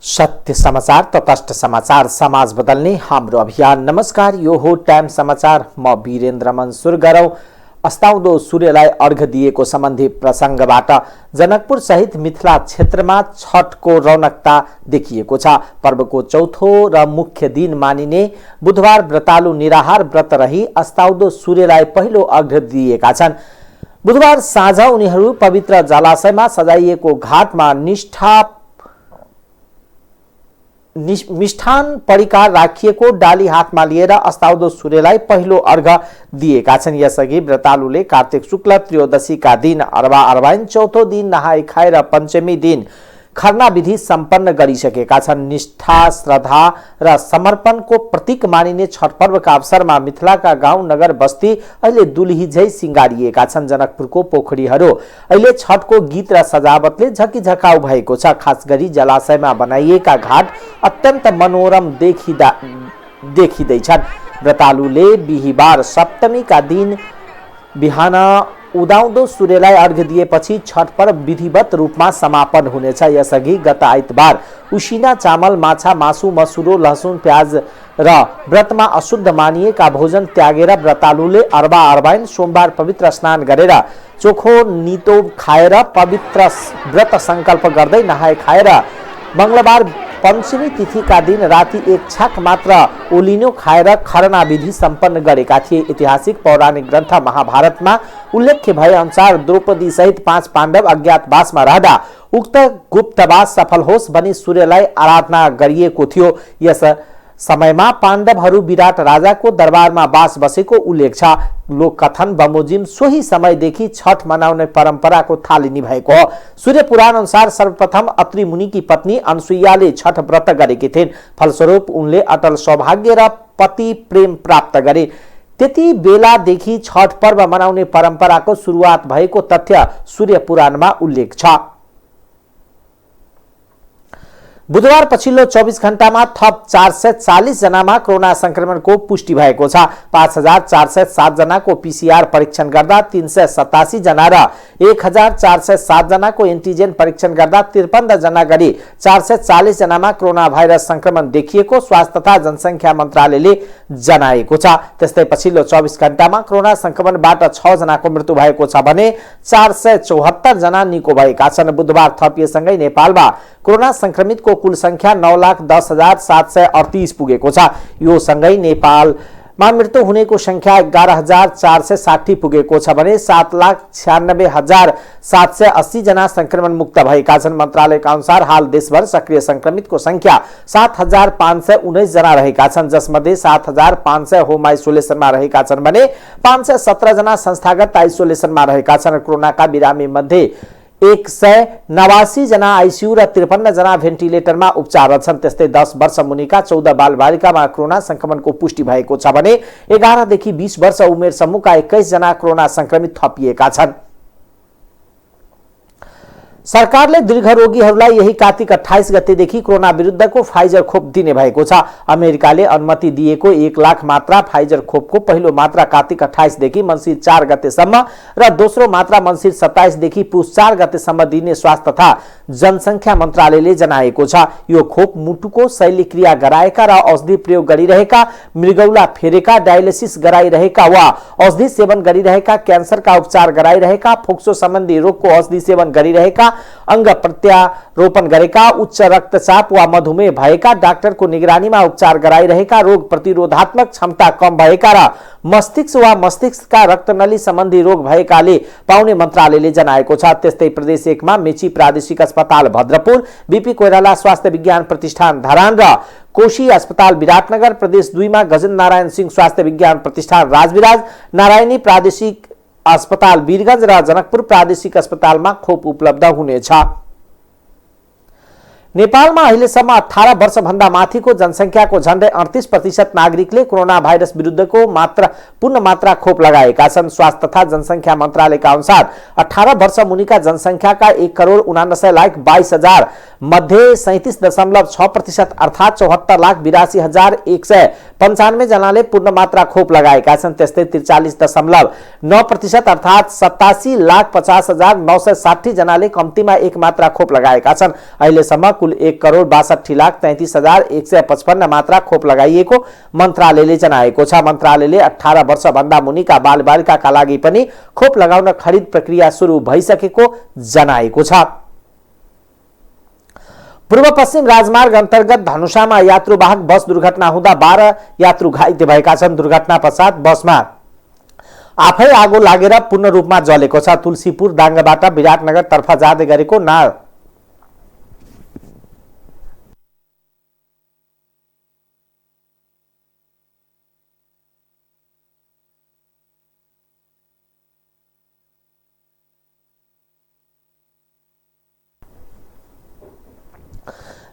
सत्य समाचार तटस्थ समाचार समाज बदल्ने हाम्रो अभियान। नमस्कार, यो हो टाइम समाचार। म वीरेन्द्र मन्सुर गरौँ। अस्ताउँदो सूर्यलाई अर्घ दिएको सम्बन्धी प्रसङ्गबाट जनकपुर सहित मिथिला क्षेत्रमा छठको रौनकता देखिएको छ। पर्वको चौथो र मुख्य दिन मानिने बुधबार व्रतालु निराहार व्रत रही अस्ताउँदो सूर्यलाई पहिलो अर्घ दिएका छन्। बुधबार साँझ उनीहरू पवित्र जलाशयमा सजाइएको घाटमा मिष्ठान परिकार राखिएको डाली हातमा लिएर अस्ताउँदो सूर्यलाई पहिलो अर्घ दिएका छन्। यसअघि व्रतालुले कार्तिक शुक्ल त्रयोदशीका दिन अरबा अर्बाइन, चौथो दिन नहाई खाएर पञ्चमी दिन खरना विधि सम्पन्न गरिसकेका छन्। निष्ठा, श्रद्धा र समर्पणको प्रतीक मानिने छठ पर्वका अवसरमा मिथिलाका गाउँ नगर बस्ती अहिले दुलही झै सिंगारिएका छन्। जनकपुरको पोखरीहरू अहिले छठको गीत र सजावटले झकिझकाउ भएको छ। खास गरी जलाशयमा बनाइएका घाट अत्यन्त मनोरम देखिँदैछन्। व्रतालुले बिहिबार सप्तमीका दिन बिहान उदाउँदो सूर्यलाई अर्घ दिएपछि छठ पर्व विधिवत रूपमा समापन हुनेछ। यसअघि गत आइतबार उसिना चामल, माछा, मासु, मसुरो, लहसुन, प्याज र व्रतमा अशुद्ध मानिएका भोजन त्यागेर व्रतालुले अरबा अर्बाइन सोमबार पवित्र स्नान गरेर चोखो नितो खाएर पवित्र व्रत संकल्प गर्दै नहाए खाएर मंगलबार पञ्चमी तिथिका दिन राति एक छाक मात्र ओलिनो खाएर खरना विधि सम्पन्न गरेका थिए। ऐतिहासिक पौराणिक ग्रन्थ महाभारतमा उल्लेख्य भए अनुसार द्रौपदी सहित 5 पाण्डव अज्ञातवासमा रहँदा उक्त गुप्तवास सफल होस् भनी सूर्यलाई आराधना गरिएको थियो। यस समयमा पाण्डवहरू विराट राजाको दरबारमा बास बसेको उल्लेख छ। लोककथन बमोजिम सोही समयदेखि छठ मनाउने परम्पराको थालनी भएको हो। सूर्य पुराण अनुसार सर्वप्रथम अत्रि मुनिकी पत्नी अनसुइयाले छठ व्रत गरेकी थिइन्। फलस्वरूप उनले अटल सौभाग्य र पति प्रेम प्राप्त गरे। त्यति बेलादेखि छठ पर्व मनाउने परम्पराको सुरुवात भएको तथ्य सूर्य पुराणमा उल्लेख छ। बुधबार पछिल्लो 24 घण्टामा थप 440 जनामा कोरोना संक्रमणको पुष्टि भएको छ। 5407 जनाको पीसीआर परीक्षण गर्दा 387 जना र 1407 जनाको एन्टिजेन परीक्षण गर्दा 53 जना गरी 440 जनामा कोरोना भाइरस संक्रमण देखिएको स्वास्थ्य तथा जनसंख्या मन्त्रालयले जनाएको छ। त्यस्तै पछिल्लो 24 घण्टामा कोरोना संक्रमणबाट 6 जनाको मृत्यु भएको छ भने 474 जना निको भएका छन्। बुधबार थपिएसँगै नेपालमा कोरोना संक्रमितको कुल संख्या 9,10,738 पुगेको छ। यो सँगै नेपालमा मृत्यु हुनेको संख्या 11,460 पुगेको छ भने 7,96,780 जना संक्रमण मुक्त भएका छन्। मन्त्रालयका अनुसार हाल देशभर सक्रिय संक्रमितको संख्या 7,519 जना रहेका छन्, जसमध्ये 7,500 होम आइसोलेसनमा रहेका छन् भने 517 जना संस्थागत आइसोलेसनमा रहेका छन्। कोरोनाका बिरामी मध्ये 189 जना आइसियू र 53 जना भेन्टिलेटरमा उपचाररत छन्। त्यस्तै 10 वर्ष मुनिका 14 बालबालिकामा कोरोना संक्रमणको पुष्टि भएको छ भने 11 देखि 20 वर्ष उमेर समूहका 21 जना कोरोना संक्रमित थपिएका छन्। सरकारले दीर्घरोगीहरूलाई यही कार्तिक 28 गतेदेखि कोरोना विरुद्धको फाइजर खोप दिने भएको छ। अमेरिकाले अनुमति दिएको 1 लाख मात्रा फाइजर खोपको पहिलो मात्रा कार्तिक 28 देखि मङ्सिर 4 गतेसम्म र दोस्रो मात्रा मङ्सिर 27 देखि पुस 4 गतेसम्म दिने स्वास्थ्य तथा जनसंख्या मन्त्रालयले जनाएको छ। यो खोप मुटुको शल्यक्रिया गराएका र औषधि प्रयोग गरिरहेका, मृगौला फेरेका, डायलिसिस गराइरहेका वा औषधि सेवन गरिरहेका, क्यान्सरका उपचार गराइरहेका, फोक्सो सम्बन्धी रोगको औषधि सेवन गरिरहेका, अंग प्रत्यारोपण गरेका, उच्च रक्तचाप वा मधुमेह भएका, डाक्टरको निगरानीमा उपचार गराइरहेका, रोग प्रतिरोधात्मक क्षमता कम भएका र मस्तिष्क वा मस्तिष्कका रक्तनली सम्बन्धी रोग भएकाले पाउने मन्त्रालयले जनाएको छ। त्यस्तै प्रदेश 1 मा मेची प्रादेशिक अस्पताल भद्रपुर, बीपी कोइराला स्वास्थ्य विज्ञान प्रतिष्ठान धरान र कोशी अस्पताल विराटनगर, प्रदेश 2 मा गजेन्द्र नारायण सिंह स्वास्थ्य विज्ञान प्रतिष्ठान राजविराज, नारायणी प्रादेशिक अस्पताल वीरगंज र जनकपुर प्रादेशिक अस्पतालमा खोप उपलब्ध हुनेछ। नेपालमा अहिलेसम्म 18 वर्षभन्दा माथिको जनसंख्याको झन्डै 38% नागरिकले कोरोना भाइरस विरुद्धको पूर्ण मात्रा खोप लगाएका छन्। स्वास्थ्य तथा जनसंख्या मन्त्रालयका अनुसार 18 वर्ष मुनिका जनसंख्याका 1,69,22,000 मध्ये 37.6% अर्थात् 74,82,195 जनाले पूर्ण मात्रा खोप लगाएका छन्। त्यस्तै 43.9% अर्थात् 87,50,960 जनाले कम्तीमा 1 मात्रा खोप लगाएका छन्। अहिलेसम्म कुल 1,62,33,155 मात्रा खोप लगाइएको मन्त्रालयले जनाएको छ। मन्त्रालयले 18 वर्षभन्दा मुनिका बालबालिकाका लागि पनि खोप लगाउन खरिद प्रक्रिया सुरु भइसकेको जनाएको छ। पूर्व पश्चिम राजमार्ग अन्तर्गत धनुषामा यात्रुवाहक बस दुर्घटना हुँदा 12 यात्रु घाइते भएका छन्। दुर्घटना पश्चात बसमा आफै आगो लागेर पूर्ण रूपमा जलेको छ। तुलसीपुर दाङबाट विराटनगर तर्फ जाँदै गरेको ना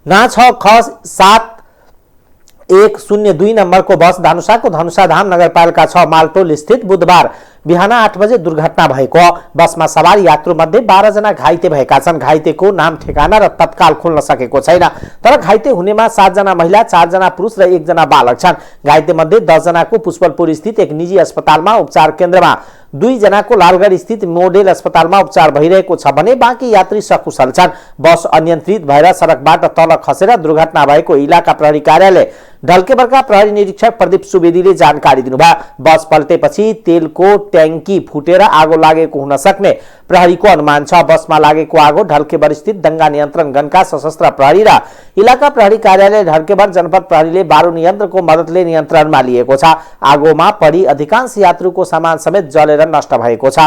6ख7102 नम्बरको बस धनुषाको धनुषाधाम नगरपालिका 6 मालटोल स्थित बुधबार बिहान 8 बजे दुर्घटना भएको। बसमा सवार यात्रु मध्ये 12 जना घाइते भएका छन्। घाइतेको नाम ठेगाना र तत्काल खुल्न सकेको छैन। तर घाइते हुनेमा 7 जना महिला, 4 जना पुरुष र 1 जना बालक छन्। घाइते मध्ये 10 जनाको पुष्पलपुर स्थित एक निजी अस्पतालमा उपचार केन्द्रमा, 2 जनाको लालगढ स्थित मोडेल अस्पतालमा उपचार भइरहेको छ भने बाँकी यात्री सकुशल छन्। बस अनियन्त्रित भएर सडकबाट तल खसेर दुर्घटना भएको इलाका प्रहरी कार्यालय ढल्केबरका प्रहरी निरीक्षक प्रदीप सुवेदीले जानकारी दिनुभयो। बस पल्टेपछि तेलको ट्याङ्की फुटेर आगो लागेको हुन सक्ने प्रहरीको अनुमान छ। बसमा लागेको आगो ढल्केबर स्थित दंगा नियन्त्रण गणका सशस्त्र प्रहरी र इलाका प्रहरी कार्यालय ढल्केबर जनपद प्रहरीले बारुद यन्त्रको मद्दतले नियन्त्रणमा लिएको छ। आगोमा परि अधिकांश यात्रुको सामान समेत जलेर नष्ट भएको छ।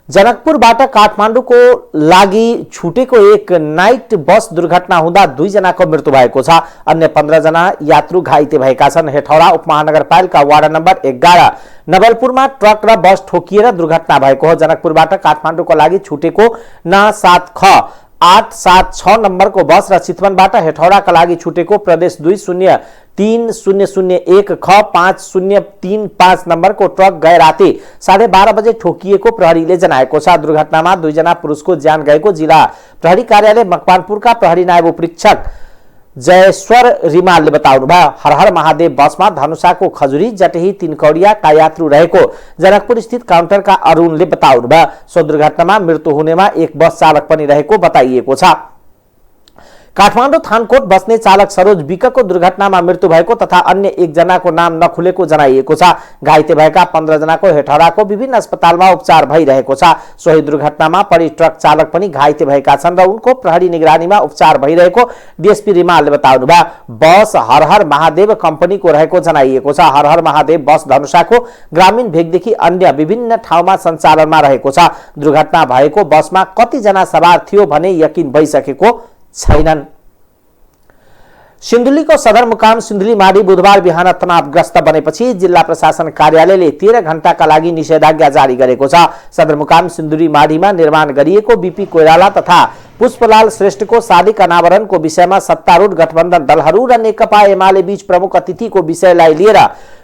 जनकपुरबाट काठमाडौँको लागि छुटेको एक नाइट बस दुर्घटना हुँदा 2 जनाको मृत्यु भएको छ। अन्य 15 जना यात्रु घाइते भएका छन्। हेटौडा उपमहानगरपालिका वार्ड नम्बर 11 नवलपुरमा ट्रक र बस ठोकिएर दुर्घटना भएको हो। जनकपुरबाट काठमाडौँको लागि छुटेको ना 7ख876 नम्बरको बस र चितवनबाट हेटौडाका लागि छुटेको प्रदेश 20301ख5035 नम्बरको ट्रक गए राति 12:30 बजे ठोकिएको प्रहरीले जनाएको छ। दुर्घटनामा 2 जना पुरुषको ज्यान गएको जिल्ला प्रहरी कार्यालय मकवानपुरका प्रहरी नायब उपरीक्षक जयेश्वर रिमालले बताउनुभयो। हर हर महादेव बसमा धनुषाको खजुरी जटेही 3 कौडियाका यात्रु रहेको जनकपुर स्थित काउन्टरका अरुणले बताउनुभयो। सो दुर्घटनामा मृत्यु हुनेमा एक बस चालक पनि रहेको बताइएको छ। काठमाडौँ थानकोट बस्ने चालक सरोज विकको दुर्घटनामा मृत्यु भएको तथा अन्य 1 जनाको नाम नखुलेको जनाइएको छ। घाइते भएका 15 जनाको हेटौडाको विभिन्न अस्पतालमा उपचार भइरहेको छ। सोही दुर्घटनामा परि ट्रक चालक पनि घाइते भएका छन् र उनको प्रहरी निगरानीमा उपचार भइरहेको डीएसपी रिमालले बताउनुभयो। बस हर हर महादेव कम्पनीको रहेको जनाइएको छ। हर हर महादेव बस धनुषाको ग्रामीण भेगदेखि अन्य विभिन्न ठाउँमा सञ्चालनमा रहेको छ। दुर्घटना भएको बसमा कति जना सवार थियो भने यकिन भइसकेको छैनन्। सिन्धुलीको सदरमुकाम सिन्धुलीमाढी बुधबार बिहान तनावग्रस्त बनेपछि जिल्ला प्रशासन कार्यालयले 13 घण्टाका लागि निषेधाज्ञा जारी गरेको छ। सदरमुकाम सिन्धुलीमाढीमा निर्माण गरिएको बीपी कोइराला तथा पुष्पलाल श्रेष्ठको शालिग अनावरणको विषयमा सत्तारूढ गठबन्धन दलहरू र नेकपा एमाले बीच प्रमुख अतिथिको विषयलाई लिएर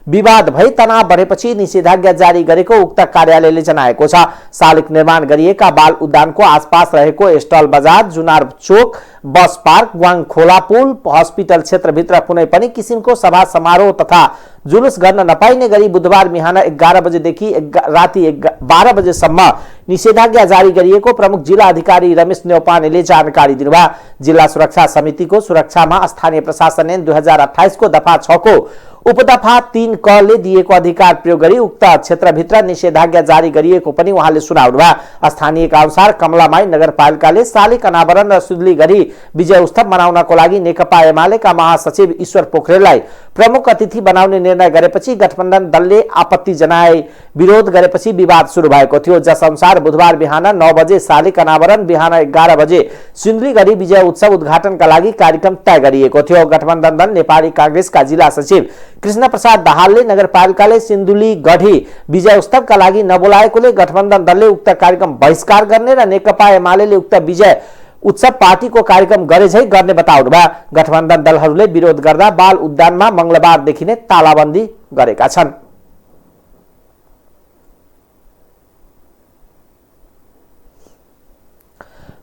विवाद भई तनाव बढेपछि निषेधाज्ञा जारी गरेको उक्त कार्यालयले जनाएको छ। शालिग निर्माण गरिएका बाल उद्यानको आसपास रहेको स्टल बजार, जुनार चोक, बस पार्क, ग्वाङ खोला पुल, हस्पिटल क्षेत्रभित्र कुनै पनि किसिमको सभा समारोह तथा जुलुस गर्न नपाइने गरी बुधबार बिहान 11 बजेदेखि राति 12 बजेसम्म निषेधाज्ञा जारी गरिएको प्रमुख जिल्ला अधिकारी रमेश न्यौपानेले जानकारी दिनुभयो। जिल्ला सुरक्षा समितिको सुरक्षामा स्थानीय प्रशासनले 2028 को दफा 6 को उपदफा 3 क ले दिएको अधिकार प्रयोग गरी उक्त क्षेत्रभित्र निषेधाज्ञा जारी गरिएको पनि उहाँले सुनाउनुभयो। स्थानीयका अनुसार कमलामाई नगरपालिकाले शालिग अनावरण र सुदली गरी विजय उत्सव मनाउनको लागि नेकपा एमालेका महासचिव ईश्वर पोखरेललाई प्रमुख अतिथि बनाउने निर्णय गरेपछि गठबन्धन दलले आपत्ति जनाए विरोध गरेपछि विवाद सुरु भएको थियो। जस अनुसार बुधबार बिहान 9 बजे शालिग अनावरण, बिहान 11 बजे सुदली गरी विजय उत्सव उद्घाटनका लागि कार्यक्रम तय गरिएको थियो। गठबन्धन दल नेपाली कांग्रेसका जिल्ला सचिव कृष्ण प्रसाद दाहालले नगरपालिकाले सिन्धुली गढी विजय उत्सवका लागि नबोलाएकोले गठबन्धन दलले उक्त कार्यक्रम बहिष्कार गर्ने र नेकपा एमालेले उक्त विजय उत्सव पार्टीको कार्यक्रम गरेझै गर्ने बताउनुभयो। गठबन्धन दलहरूले विरोध गर्दा बाल उद्यानमा मंगलबारदेखि नै तालाबन्दी गरेका छन्।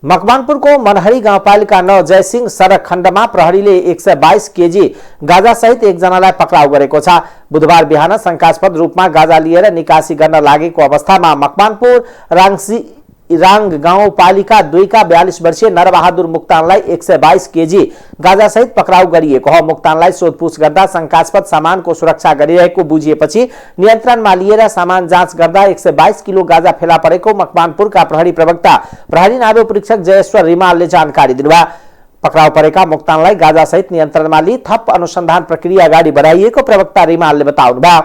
मकवानपुरको मनहरी गाउँपालिका 9 जयसिंह सडक खण्डमा प्रहरीले 122 केजी गाजा सहित 1 जनालाई पक्राउ गरेको छ। बुधबार बिहान शंकास्पद रूपमा गाजा लिएर निकासी गर्न लागेको अवस्थामा मकवानपुर इरांग गाउँपालिका 2 का 42 वर्षीय नरबहादुर मुक्तानलाई 122 केजी गाजासहित पक्राउ गरिएको हो। मुक्तानलाई सोधपुछ गर्दा शंकास्पद सामानको सुरक्षा गरिरहेको बुझिएपछि नियन्त्रणमा लिएर सामान जाँच गर्दा 122 किलो गाजा फेला परेको मकवानपुरका प्रहरी प्रवक्ता प्रहरी नाभ्य परीक्षक जयेश्वर रिमालले जानकारी दिनुभयो। पक्राउ परेका मुक्तानलाई गाजासहित नियन्त्रणमा लिई थप अनुसन्धान प्रक्रिया अगाडि बढाइएको प्रवक्ता रिमालले बताउनुभयो।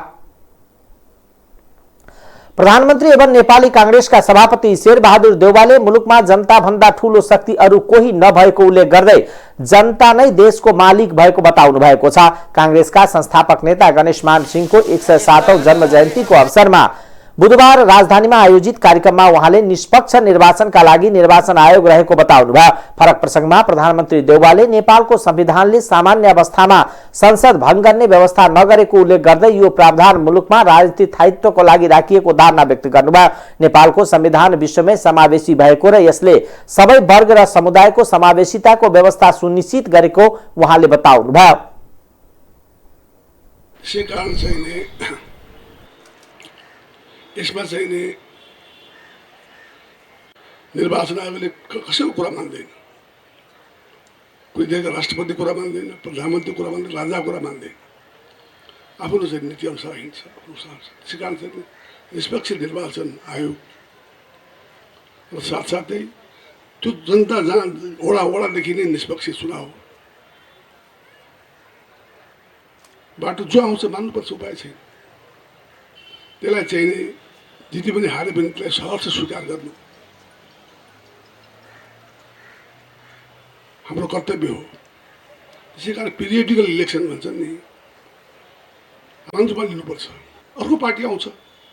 प्रधानमन्त्री एवं नेपाली कांग्रेसका सभापति शेरबहादुर देउवाले मुलुकमा जनता भन्दा ठूलो शक्ति अरु कोही नभएको उल्लेख गर्दै जनता नै देशको मालिक भएको बताउनु भएको छ। कांग्रेसका संस्थापक नेता गणेशमान सिंहको 107औं जन्म जयन्तीको अवसरमा बुधबार राजधानीमा आयोजित कार्यक्रममा उहाँले निष्पक्ष निर्वाचनका लागि निर्वाचन आयोग रहेको बताउनुभयो। फरक प्रसंगमा प्रधानमन्त्री देउवाले नेपालको संविधानले सामान्य अवस्थामा संसद भंग गर्ने व्यवस्था नगरेको उल्लेख गर्दै यो प्रावधान मुलुकमा राजनीतिक स्थायित्वको लागि राखिएको धारणा व्यक्त गर्नुभयो। नेपालको संविधान विश्वमै समावेशी भएको र यसले सबै वर्ग र समुदायको समावेशिताको व्यवस्था सुनिश्चित गरेको उहाँले बताउनुभयो। यसमा चाहिँ नि निर्वाचन आयोगले कसैको कुरा मान्दैन। कोही देशका राष्ट्रपति कुरा मान्दैन, प्रधानमन्त्री कुरा मान्दैन, राजा कुरा मान्दैन। आफ्नो चाहिँ नीति अनुसार हिँड्छ। त्यसै कारण चाहिँ निष्पक्ष निर्वाचन आयोग र साथसाथै त्यो जनता जहाँ वडादेखि नै निष्पक्ष चुनाव बाटो जो आउँछ मान्नुपर्छ, उपाय छैन। त्यसलाई चाहिँ नि जिते पनि हारे पनि त्यसलाई सहर्ष स्वीकार गर्नु हाम्रो कर्तव्य हो। त्यसै कारण पिरियडिकल इलेक्सन भन्छ नि, आन्दोलन लिनुपर्छ। अर्को पार्टी आउँछ,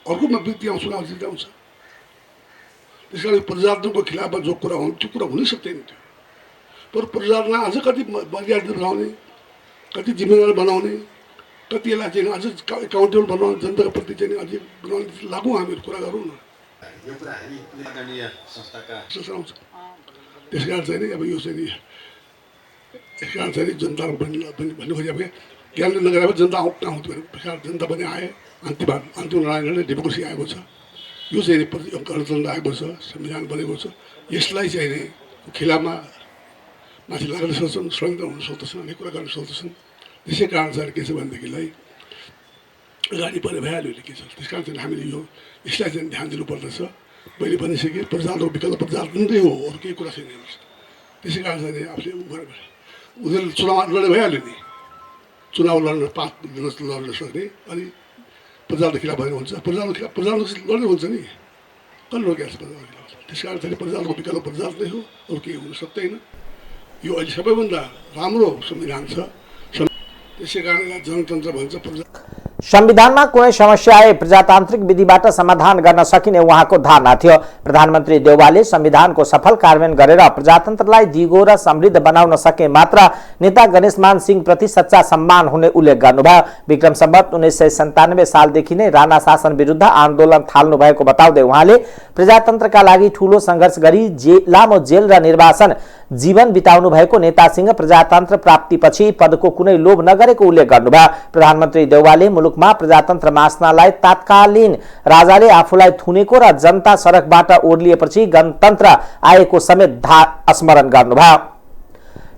अर्को व्यक्ति आउँछ, चुनाव जित्दै आउँछ। त्यस कारण प्रजातन्त्रको खिलाफमा जो कुरा हुन्छ त्यो कुरा हुनै सक्दैन थियो। तर प्रजातन्त्रमा अझ कति मर्यादा बनाउने, कति जिम्मेदार बनाउने, कति यसलाई चाहिँ अझ एकाउन्टेबल बनाउनु, जनताको प्रति चाहिँ अझै बनाउनु लागु हामीहरू कुरा गरौँ न। यो कुरा हामी माननीय संस्थाका आउँछ। त्यस कारण चाहिँ अब यो चाहिँ यस कारण चाहिँ जनताको भन्नु खोजेको ज्ञानले नगरेर जनता आउँथ्यो भने जनता पनि आए। अन्तिम लडाइँले डेमोक्रेसी आएको छ। यो चाहिँ गणतन्त्र आएको छ, संविधान बनेको छ। यसलाई चाहिँ नि खिलाफमा माथि लाग्न सक्छन्, स्वतन्त्र हुन सक्दछन्, अनेक कुरा गर्न सक्दछन्। त्यसै कारण चाहिँ के छ भनेदेखिलाई अगाडि बढे भइहाल्यो के छ। त्यस कारण चाहिँ हामीले यो यसलाई चाहिँ ध्यान दिनुपर्दछ। मैले भनिसकेँ प्रजातन्त्रको विकल्प प्रजातन्त्रै हो, अरू केही कुरा छैन। त्यसै कारण चाहिँ आफूले उनीहरूले चुनाव लडे भइहाल्यो नि। चुनाव लड्न लड्न सक्ने अनि प्रजाको खिलाफ भएर हुन्छ। प्रजाको खिलाफ लड्ने हुन्छ नि, कसले रोकेको छ प्रजाको खिलाफ? त्यस कारण चाहिँ प्रजाको विकल्प प्रजातन्त्रै हो, अरू केही हुन सक्दैन। यो अहिले सबैभन्दा राम्रो संविधान छ। त्यसै कारण जनतन्त्र भन्छ। संविधानमा कुनै समस्या आए प्रजातान्त्रिक विधिबाट समाधान गर्न सकिने उहाँको धारणा थियो। प्रधानमन्त्री देउवाले संविधानको सफल कार्यान्वयन गरेर प्रजातन्त्रलाई दिगो र समृद्ध बनाउन सके मात्र नेता गणेशमान सिंह प्रति सच्चा सम्मान हुने उल्लेख गर्नुभयो। विक्रम सम्वत 1997 सालदेखि नै राणा शासन विरुद्ध आन्दोलन थाल्नु भएको बताउँदै उहाँले प्रजातन्त्रका लागि ठूलो संघर्ष गरी लामो जेल र निर्वासन जीवन बिताउनु भएको नेता सिंह प्रजातन्त्र प्राप्तिपछि पदको कुनै लोभ नगरेको उल्लेख गर्नुभयो। प्रधानमन्त्री देउवाले मुलुकमा प्रजातन्त्र मास्नलाई तात्कालीन राजाले आफूलाई थुनेको र जनता सडकबाट ओर्लिएपछि गणतन्त्र आएको समेत स्मरण गर्नुभयो।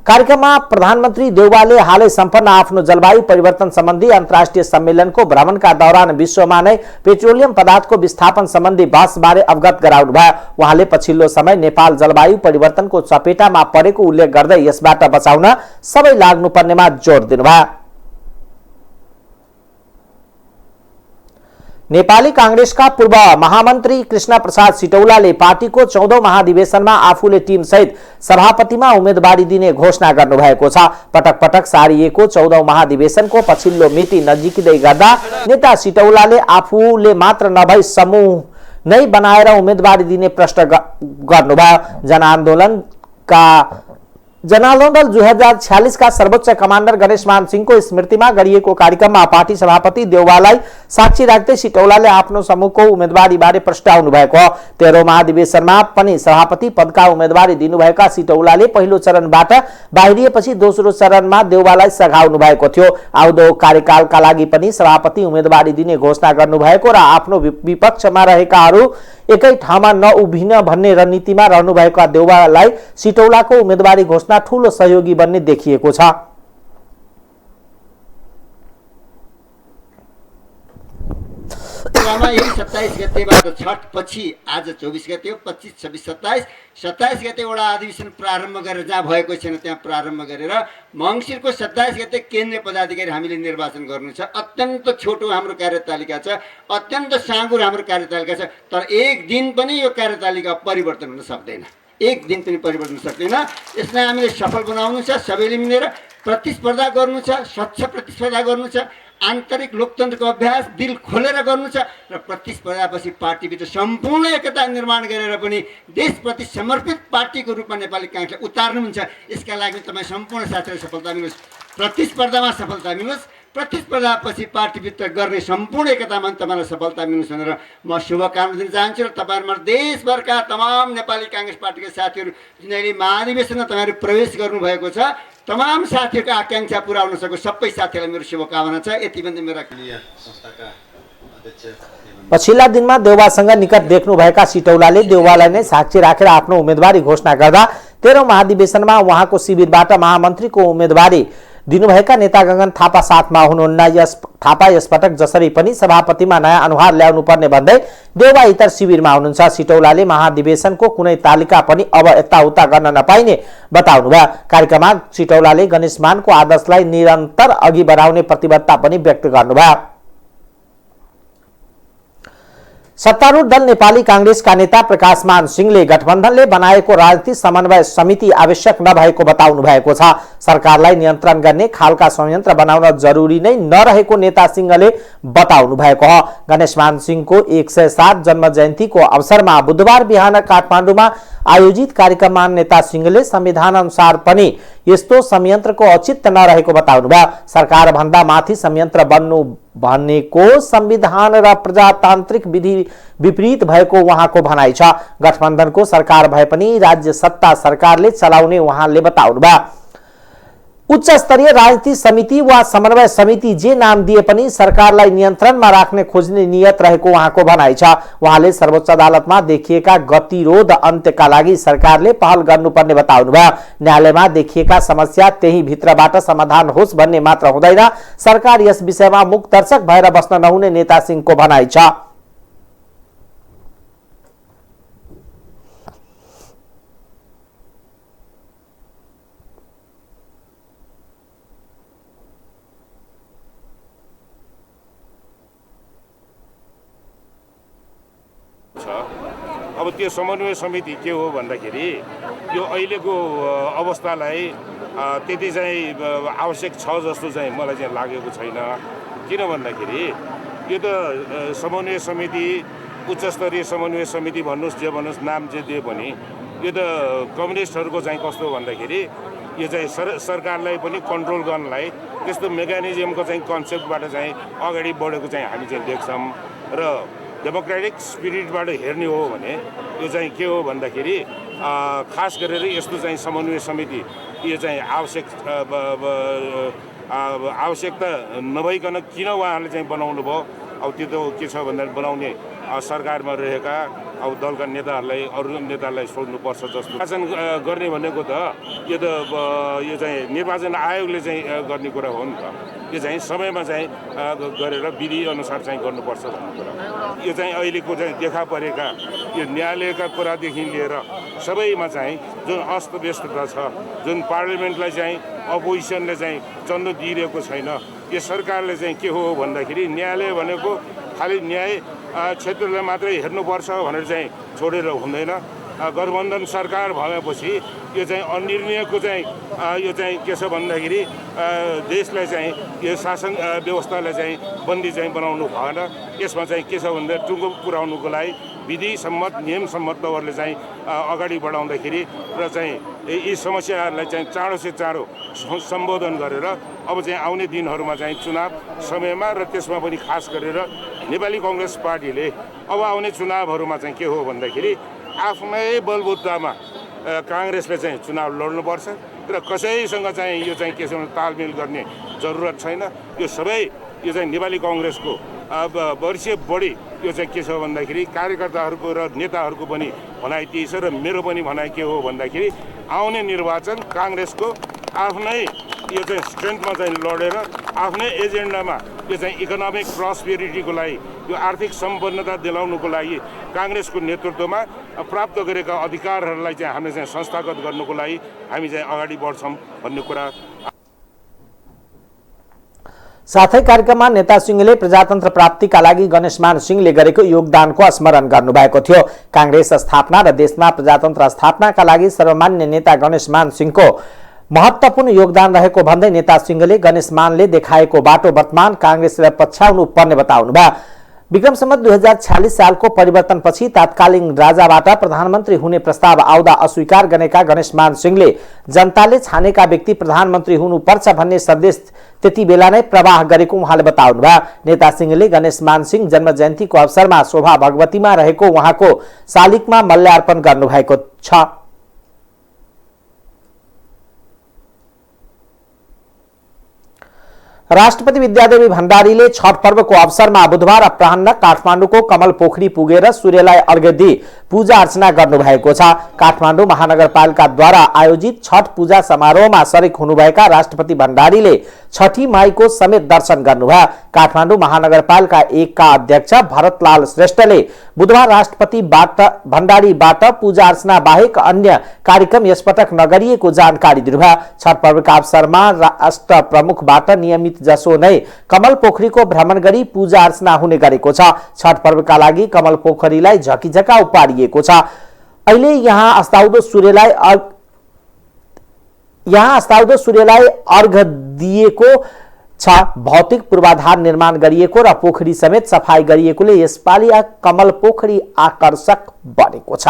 कार्यक्रममा प्रधानमन्त्री देउवाले हालै सम्पन्न आफ्नो जलवायु परिवर्तन सम्बन्धी अन्तर्राष्ट्रिय सम्मेलनको भ्रमणका दौरान विश्वमा नै पेट्रोलियम पदार्थको विस्थापन सम्बन्धी बहसबारे अवगत गराउनुभयो। उहाँले पछिल्लो समय नेपाल जलवायु परिवर्तनको चपेटामा परेको उल्लेख गर्दै यसबाट बचाउन सबै लाग्नुपर्नेमा जोड दिनुभयो। नेपाली कांग्रेसका पूर्व महामन्त्री कृष्ण प्रसाद सिटौलाले पार्टीको 14औं महाधिवेशनमा आफूले टिम सहित सभापतिमा उम्मेदवारी दिने घोषणा गर्नुभएको छ। पटक पटक सारिएको 14औं महाधिवेशनको पछिल्लो मिति नजिकै गर्दा नेता सिटौलाले आफूले मात्र नभई समूह नै बनाएर उम्मेदवारी दिने प्रश्न गर्नुभयो। जनआन्दोलन 2046 का सर्वोच्च कमान्डर गणेशमान सिंहको स्मृतिमा गरिएको कार्यक्रममा पार्टी सभापति देउवालाई साक्षी राख्दै सिटौलाले आफ्नो समूहको उम्मेदवारी बारे प्रस्ताउनु भएको हो। 13औं महाधिवेशनमा पनि सभापति पदका उम्मेदवारी दिनुभएका सिटौलाले पहिलो चरणबाट बाहिरिएपछि दोस्रो चरणमा देउवालाई सघाउनु भएको थियो। आउँदो कार्यकालका लागि पनि सभापति उम्मेदवारी दिने घोषणा गर्नुभएको र आफ्नो विपक्षमा रहेकाहरू एकै ठाउँमा नउभिन भन्ने रणनीतिमा रहनुभएका देउवालाई सिटौलाको उम्मेदवारी घोषणा ठूलो सहयोगी बन्ने देखिएको छ। यही 27 गतेबाट छठ पछि आज 24 गते हो, 25, 26, 27 गते वडा अधिवेशन प्रारम्भ गरेर जहाँ भएको छैन त्यहाँ प्रारम्भ गरेर मङ्सिरको 27 गते केन्द्रीय पदाधिकारी हामीले निर्वाचन गर्नु छ। अत्यन्त छोटो हाम्रो कार्यतालिका छ, अत्यन्त साँगुर हाम्रो कार्यतालिका छ। तर एक दिन पनि यो कार्यतालिका परिवर्तन हुन सक्दैन, एक दिन पनि परिवर्तन हुन सक्दैन। यसलाई हामीले सफल बनाउनु छ, सबैले मिलेर प्रतिस्पर्धा गर्नु छ, स्वच्छ प्रतिस्पर्धा गर्नु छ, आन्तरिक लोकतन्त्रको अभ्यास दिल खोलेर गर्नु छ र प्रतिस्पर्धापछि पार्टीभित्र सम्पूर्ण एकता निर्माण गरेर पनि देशप्रति समर्पित पार्टीको रूपमा नेपाली काङ्ग्रेसलाई उतार्नुहुन्छ। यसका लागि तपाईँ सम्पूर्ण साथीहरू सफलता मिलोस्, प्रतिस्पर्धामा सफलता मिलोस्, प्रतिस्पर्धापछि पार्टीभित्र गर्ने सम्पूर्ण एकतामा तपाईँलाई सफलता मिलोस् भनेर म शुभकामना दिन चाहन्छु। र तपाईँहरूमा देशभरका तमाम नेपाली काङ्ग्रेस पार्टीका साथीहरू जुन अहिले महाधिवेशनमा तपाईँहरू प्रवेश गर्नुभएको छ, तमाम साथीहरूको आकाङ्क्षा पुरा हुन सकोस्, सबै साथीहरूलाई मेरो शुभकामना छ। यति भन्दै मेरो संस्थाका अध्यक्ष पछिल्ला दिनमा देउवासँग निकट देख्नुभएका सिटौलाले देउवालाई नै साक्षी राखेर आफ्नो उम्मेदवारी घोषणा गर्दा 13औं महाधिवेशनमा उहाँको शिविरबाट महामन्त्रीको उम्मेदवारी दिनुभएका नेता गगन थापा साथमा हुनुहुन्न। थापा यसपटक जसरी पनि सभापतिमा नयाँ अनुहार ल्याउनु पर्ने भन्दै देउवा इतर शिविरमा हुनुहुन्छ। सिटौलाले महाधिवेशनको कुनै तालिका पनि अब यताउता गर्न नपाइने बताउनुभयो। कार्यक्रममा सिटौलाले गणेश मानको आदर्शलाई निरन्तर अघि बढाउने प्रतिबद्धता पनि व्यक्त गर्नुभयो। सत्तारूढ़ दल नेपाली कांग्रेसका नेता प्रकाशमान सिंहले गठबन्धनले बनाएको राजनीतिक समन्वय समिति आवश्यक नभएको बताउनु भएको छ। सरकारलाई नियन्त्रण गर्ने खालका संयन्त्र बनाउन जरुरी नै नरहेको नेता सिंहले बताउनु भएको हो। गणेशमान सिंहको 107 जन्म जयन्तीको अवसरमा बुधबार बिहान काठमाडौँमा आयोजित कार्यक्रममा नेता सिंहले संविधान अनुसार पनि यस्तो संयन्त्रको औचित्य नरहेको बताउनुभयो। सरकार भन्दा माथि संयन्त्र बन्नु भनेको संविधान र प्रजातान्त्रिक विधि विपरीत भएको उहाँको भनाइ छ। गठबन्धनको सरकार भए पनि राज्य सत्ता सरकारले चलाउने उहाँले बताउनुभयो। उच्च स्तरीय राजनीतिक समिति वा समन्वय समिति जे नाम दिए पनि सरकारलाई नियन्त्रणमा राख्ने खोज्ने नियत रहेको उहाँको भनाइ छ। उहाँले सर्वोच्च अदालतमा देखिएका गतिरोध अन्त्यका लागि सरकारले पहल गर्नुपर्ने बताउनुभयो। न्यायालयमा देखिएका समस्या त्यही भित्रबाट समाधान होस् भन्ने मात्र हुँदैन, सरकार यस विषयमा मुखदर्शक भएर बस्न नहुने नेता सिंहको भनाइ छ। अब त्यो समन्वय समिति के हो भन्दाखेरि यो अहिलेको अवस्थालाई त्यति चाहिँ आवश्यक छ जस्तो चाहिँ मलाई चाहिँ लागेको छैन। किन भन्दाखेरि यो त समन्वय समिति उच्च स्तरीय समन्वय समिति भन्नुहोस् जे भन्नुहोस् नाम चाहिँ दिए पनि यो त कम्युनिस्टहरूको चाहिँ कस्तो भन्दाखेरि यो चाहिँ सरकारलाई पनि कन्ट्रोल गर्नलाई त्यस्तो मेकानिजमको चाहिँ कन्सेप्टबाट चाहिँ अगाडि बढेको चाहिँ हामी चाहिँ देख्छौँ। र डेमोक्रेटिक स्पिरिटबाट हेर्ने हो भने यो चाहिँ के हो भन्दाखेरि खास गरेर यस्तो चाहिँ समन्वय समिति यो चाहिँ आवश्यकता नभइकन किन उहाँहरूले चाहिँ बनाउनु भयो। अब त्यो त के छ भन्दा बनाउने सरकारमा रहेका अब दलका नेताहरूलाई अरू नेताहरूलाई सोध्नुपर्छ जस्तो। निर्वाचन गर्ने भनेको त यो चाहिँ निर्वाचन आयोगले चाहिँ गर्ने कुरा हो नि त। यो चाहिँ समयमा चाहिँ गरेर विधि अनुसार चाहिँ गर्नुपर्छ भन्ने कुरा। यो चाहिँ अहिलेको चाहिँ देखा परेका यो न्यायालयका कुरादेखि लिएर सबैमा चाहिँ जुन अस्तव्यस्तता छ, जुन पार्लियामेन्टलाई चाहिँ अपोजिसनले चाहिँ चल्न दिइरहेको छैन, यो सरकारले चाहिँ के हो भन्दाखेरि न्यायालय भनेको खालि न्याय क्षेत्रलाई मात्रै हेर्नुपर्छ भनेर चाहिँ छोडेर हुँदैन। गठबन्धन सरकार भएपछि यो चाहिँ अनिर्णयको चाहिँ यो चाहिँ के छ भन्दाखेरि देशलाई चाहिँ यो शासन व्यवस्थालाई चाहिँ बन्दी चाहिँ बनाउनु भएन। यसमा चाहिँ के छ भन्दा टुङ्गो पुर्याउनुको लागि विधि सम्मत नियम सम्मत तवरले चाहिँ अगाडि बढाउँदाखेरि र चाहिँ यी समस्याहरूलाई चाहिँ चाँडो से चाँडो सम्बोधन गरेर अब चाहिँ आउने दिनहरूमा चाहिँ चुनाव समयमा र त्यसमा पनि खास गरेर नेपाली कांग्रेस पार्टीले अब आउने चुनावहरूमा चाहिँ के हो भन्दाखेरि आफ्नै बलबुतामा कांग्रेसले चाहिँ चुनाव लड्नुपर्छ र कसैसँग चाहिँ यो चाहिँ के छ भने तालमेल गर्ने जरुरत छैन। यो सबै यो चाहिँ नेपाली कांग्रेसको वर्षीय बढी यो चाहिँ के छ भन्दाखेरि कार्यकर्ताहरूको र नेताहरूको पनि भनाइ त्यही छ र मेरो पनि भनाइ के हो भन्दाखेरि आउने निर्वाचन काङ्ग्रेसको आफ्नै यो चाहिँ स्ट्रेन्थमा चाहिँ लडेर आफ्नै एजेन्डामा यो चाहिँ इकोनोमिक प्रस्पेरिटीको लागि यो आर्थिक सम्पन्नता दिलाउनुको लागि काङ्ग्रेसको नेतृत्वमा प्राप्त गरेका अधिकारहरूलाई चाहिँ हामीले चाहिँ संस्थागत गर्नुको लागि हामी चाहिँ अगाडि बढ्छौँ भन्ने कुरा। साथै कार्यक्रममा नेता सिंहले प्रजातन्त्र प्राप्तिका लागि गणेशमान सिंहले गरेको योगदानको स्मरण गर्नुभएको थियो। कांग्रेस स्थापना र देशमा प्रजातन्त्र स्थापनाका लागि सर्वमान्य नेता गणेशमान सिंहको महत्वपूर्ण योगदान रहेको भन्दै नेता सिंहले गणेशमानले देखाएको बाटो वर्तमान कांग्रेसलाई पछ्याउनु पर्ने बताउनुभयो। विक्रम सम्वत 2046 सालको परिवर्तनपछि तात्कालीन राजाबाट प्रधानमन्त्री हुने प्रस्ताव आउँदा अस्वीकार गरेका गणेशमान सिंहले जनताले छानेका व्यक्ति प्रधानमन्त्री हुनुपर्छ भन्ने सन्देश त्यति बेला नै प्रवाह गरेको उहाँले बताउनुभयो। नेता सिंहले गणेशमान सिंह जन्म जयन्तीको अवसरमा शोभा भगवतीमा रहेको उहाँको शालिगमा मल्यार्पण गर्नुभएको छ। राष्ट्रपति विद्यादेवी भण्डारीले छठ पर्वको अवसरमा बुधबार अपराह्न काठमाडौँको कमल पोखरी पुगेर सूर्यलाई अर्घ्य दिई पूजा अर्चना गर्नुभएको छ। काठमाडौँ महानगरपालिकाद्वारा आयोजित छठ पूजा समारोहमा सरेक हुनुभएका राष्ट्रपति भण्डारीले छठी माईको समेत दर्शन गर्नुभयो। काठमाडौँ महानगरपालिका 1 का अध्यक्ष भरतलाल श्रेष्ठले बुधबार राष्ट्रपति भण्डारीबाट पूजा अर्चना बाहेक अन्य कार्यक्रम यसपटक नगरिएको जानकारी दिनुभयो। छठ पर्वका अवसरमा राष्ट्र प्रमुखबाट नियमित जसो नै कमल पोखरीको भ्रमण गरी पूजा अर्चना हुने गरेको छ। छठ पर्वका लागि कमल पोखरीलाई झकीझका उपारिएको छ। अहिले यहाँ अस्ताउँदो सूर्यलाई अर्घ दिएको छ। भौतिक पूर्वाधार निर्माण गरिएको र पोखरी समेत सफाई गरिएकोले यसपालि कमल पोखरी आकर्षक बनेको छ।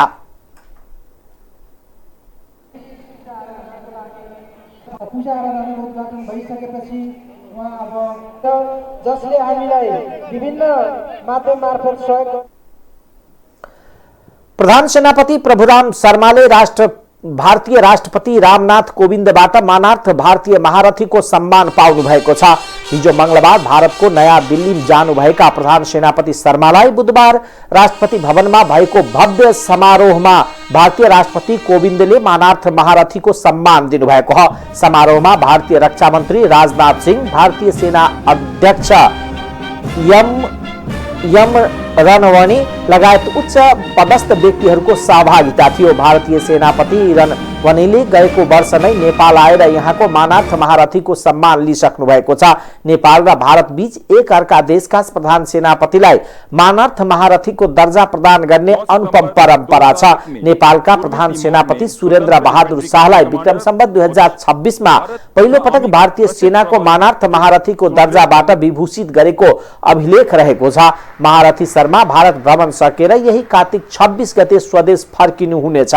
पूजा आराधनाको उद्घाटन भइसकेपछि उहाँ अब जसले हामीलाई विभिन्न माध्यम मार्फत सहयोग। प्रधान सेनापति प्रभुराम शर्माले भारतीय राष्ट्रपति रामनाथ कोविन्दबाट मानार्थ भारतीय महारथीको सम्मान पाउनु भएको छ। हिजो मंगलबार भारतको नयाँ दिल्ली जानुभएका प्रधान सेनापति शर्मालाई बुधबार राष्ट्रपति भवनमा भएको भव्य समारोहमा भारतीय राष्ट्रपति कोविन्दले मानार्थ महारथीको सम्मान दिनुभएको हो। समारोहमा भारतीय रक्षा मन्त्री राजनाथ सिंह, भारतीय सेना अध्यक्ष एम रणवणे लगायत उच्च पदस्थ व्यक्तिहरूको सहभागिता थियो। भारतीय सेनापति रणवणेले गएको वर्ष नै नेपाल आएर यहाँको मानार्थ महारथीको सम्मान लिइसक्नु भएको छ। नेपाल र भारत बीच एक अर्का देशका प्रधान सेनापतिलाई मानार्थ महारथीको दर्जा प्रदान गर्ने अनुपम परम्परा छ। नेपालका प्रधान सेनापति सुरेन्द्र बहादुर शाहलाई विक्रम सम्वत 2026 मा पहिलो पटक भारतीय सेनाको मानार्थ महारथीको दर्जाबाट विभूषित गरेको अभिलेख रहेको छ। महारथी शर्मा भारत भ्रमण सकेर यही कार्तिक 26 गते स्वदेश फर्किनु हुनेछ।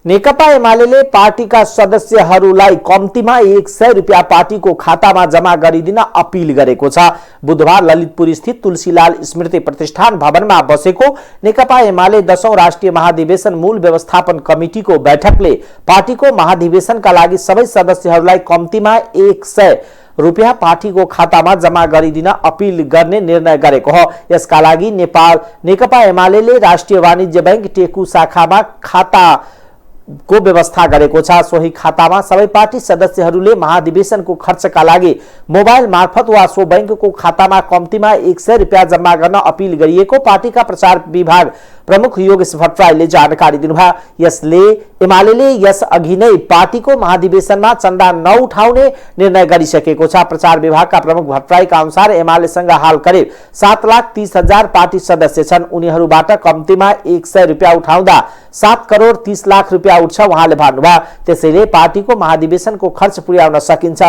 नेकपा एमाले पार्टीका सदस्यहरूलाई कम्तीमा 100 रुपियाँ पार्टीको खातामा जम्मा गरिदिन अपील गरेको छ। बुधबार ललितपुर स्थित तुलसीलाल स्मृति प्रतिष्ठान भवनमा बसेको नेकपा एमाले 10औं राष्ट्रिय महाधिवेशन मूल व्यवस्थापन कमिटीको बैठकले पार्टीको महाधिवेशनका लागि सबै सदस्यहरूलाई कम्तीमा 100 रुपियाँ पार्टीको खातामा जम्मा गरिदिन अपील गर्ने निर्णय गरेको हो। यसका लागि नेकपा एमाले राष्ट्रिय वाणिज्य बैंक टेकु शाखामा खाता को व्यवस्था गरेको छ। सोही खातामा सबै पार्टी सदस्यहरूले महाधिवेशनको खर्चका लागि मोबाइल मार्फत वा सो बैंकको खातामा कम्तीमा 100 रुपियाँ जम्मा गर्न अपील गरिएको पार्टीका प्रचार विभाग प्रमुख योगेश भट्टराईले जानकारी दिनुभयो। यसले एमाले यस अघि नै पार्टीको महाधिवेशनमा चन्दा नउठाउने निर्णय गरिसकेको छ। प्रचार विभागका प्रमुख भट्टराईका अनुसार एमालेसँग हाल करिब 7,30,000 पार्टी सदस्य छन्। उनीहरूबाट कम्तीमा 100 रुपियाँ उठाउँदा 7,30,00,000 रुपियाँ उठ्छ उहाँले भन्नुभयो। त्यसैले पार्टीको महाधिवेशनको खर्च पुर्याउन सकिन्छ।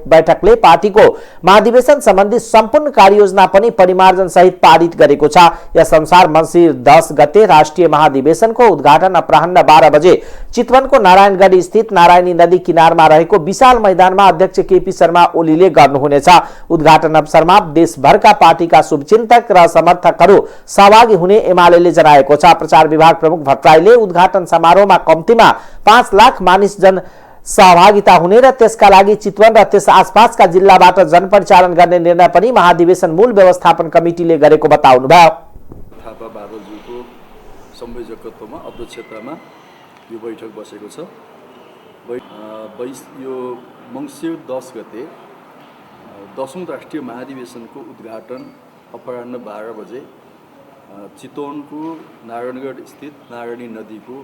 बैठकले पार्टीको महाधिवेशन सम्बन्धी सम्पूर्ण कार्ययोजना पनि परिमार्जन सहित पारित गरेको छ। यस अनुसार मङ्सिर 10 गते राष्ट्रिय महाधिवेशनको उद्घाटन अपराह्न 12 बजे चितवनको नारायणगढी स्थित नारायणी नदी किनारमा रहेको विशाल मैदानमा अध्यक्ष केपी शर्मा ओलीले गर्नुहुनेछ। उद्घाटन अवसरमा देशभरका पार्टीका शुभचिन्तक र समर्थकहरू सहभागी हुने एमालेले जनाएको छ। प्रचार विभाग प्रमुख भट्टराईले उद्घाटन समारोहमा कम्तीमा 5 लाख मानिस जन सहभागिता हुने र त्यसका लागि चितवन र त्यस आसपासका जिल्लाबाट जनपरिचालन गर्ने निर्णय पनि महाधिवेशन मूल व्यवस्थापन कमिटीले गरेको बताउनुभयो। थापा बादलज्यूको संयोजकत्वमा अध्यक्षतामा यो बैठक बसेको छ। यो मङ्सिर 10 गते 10औं राष्ट्रिय महाधिवेशनको उद्घाटन अपराह्न 12 बजे चितवनको नारायणगढ स्थित नारायणी नदीको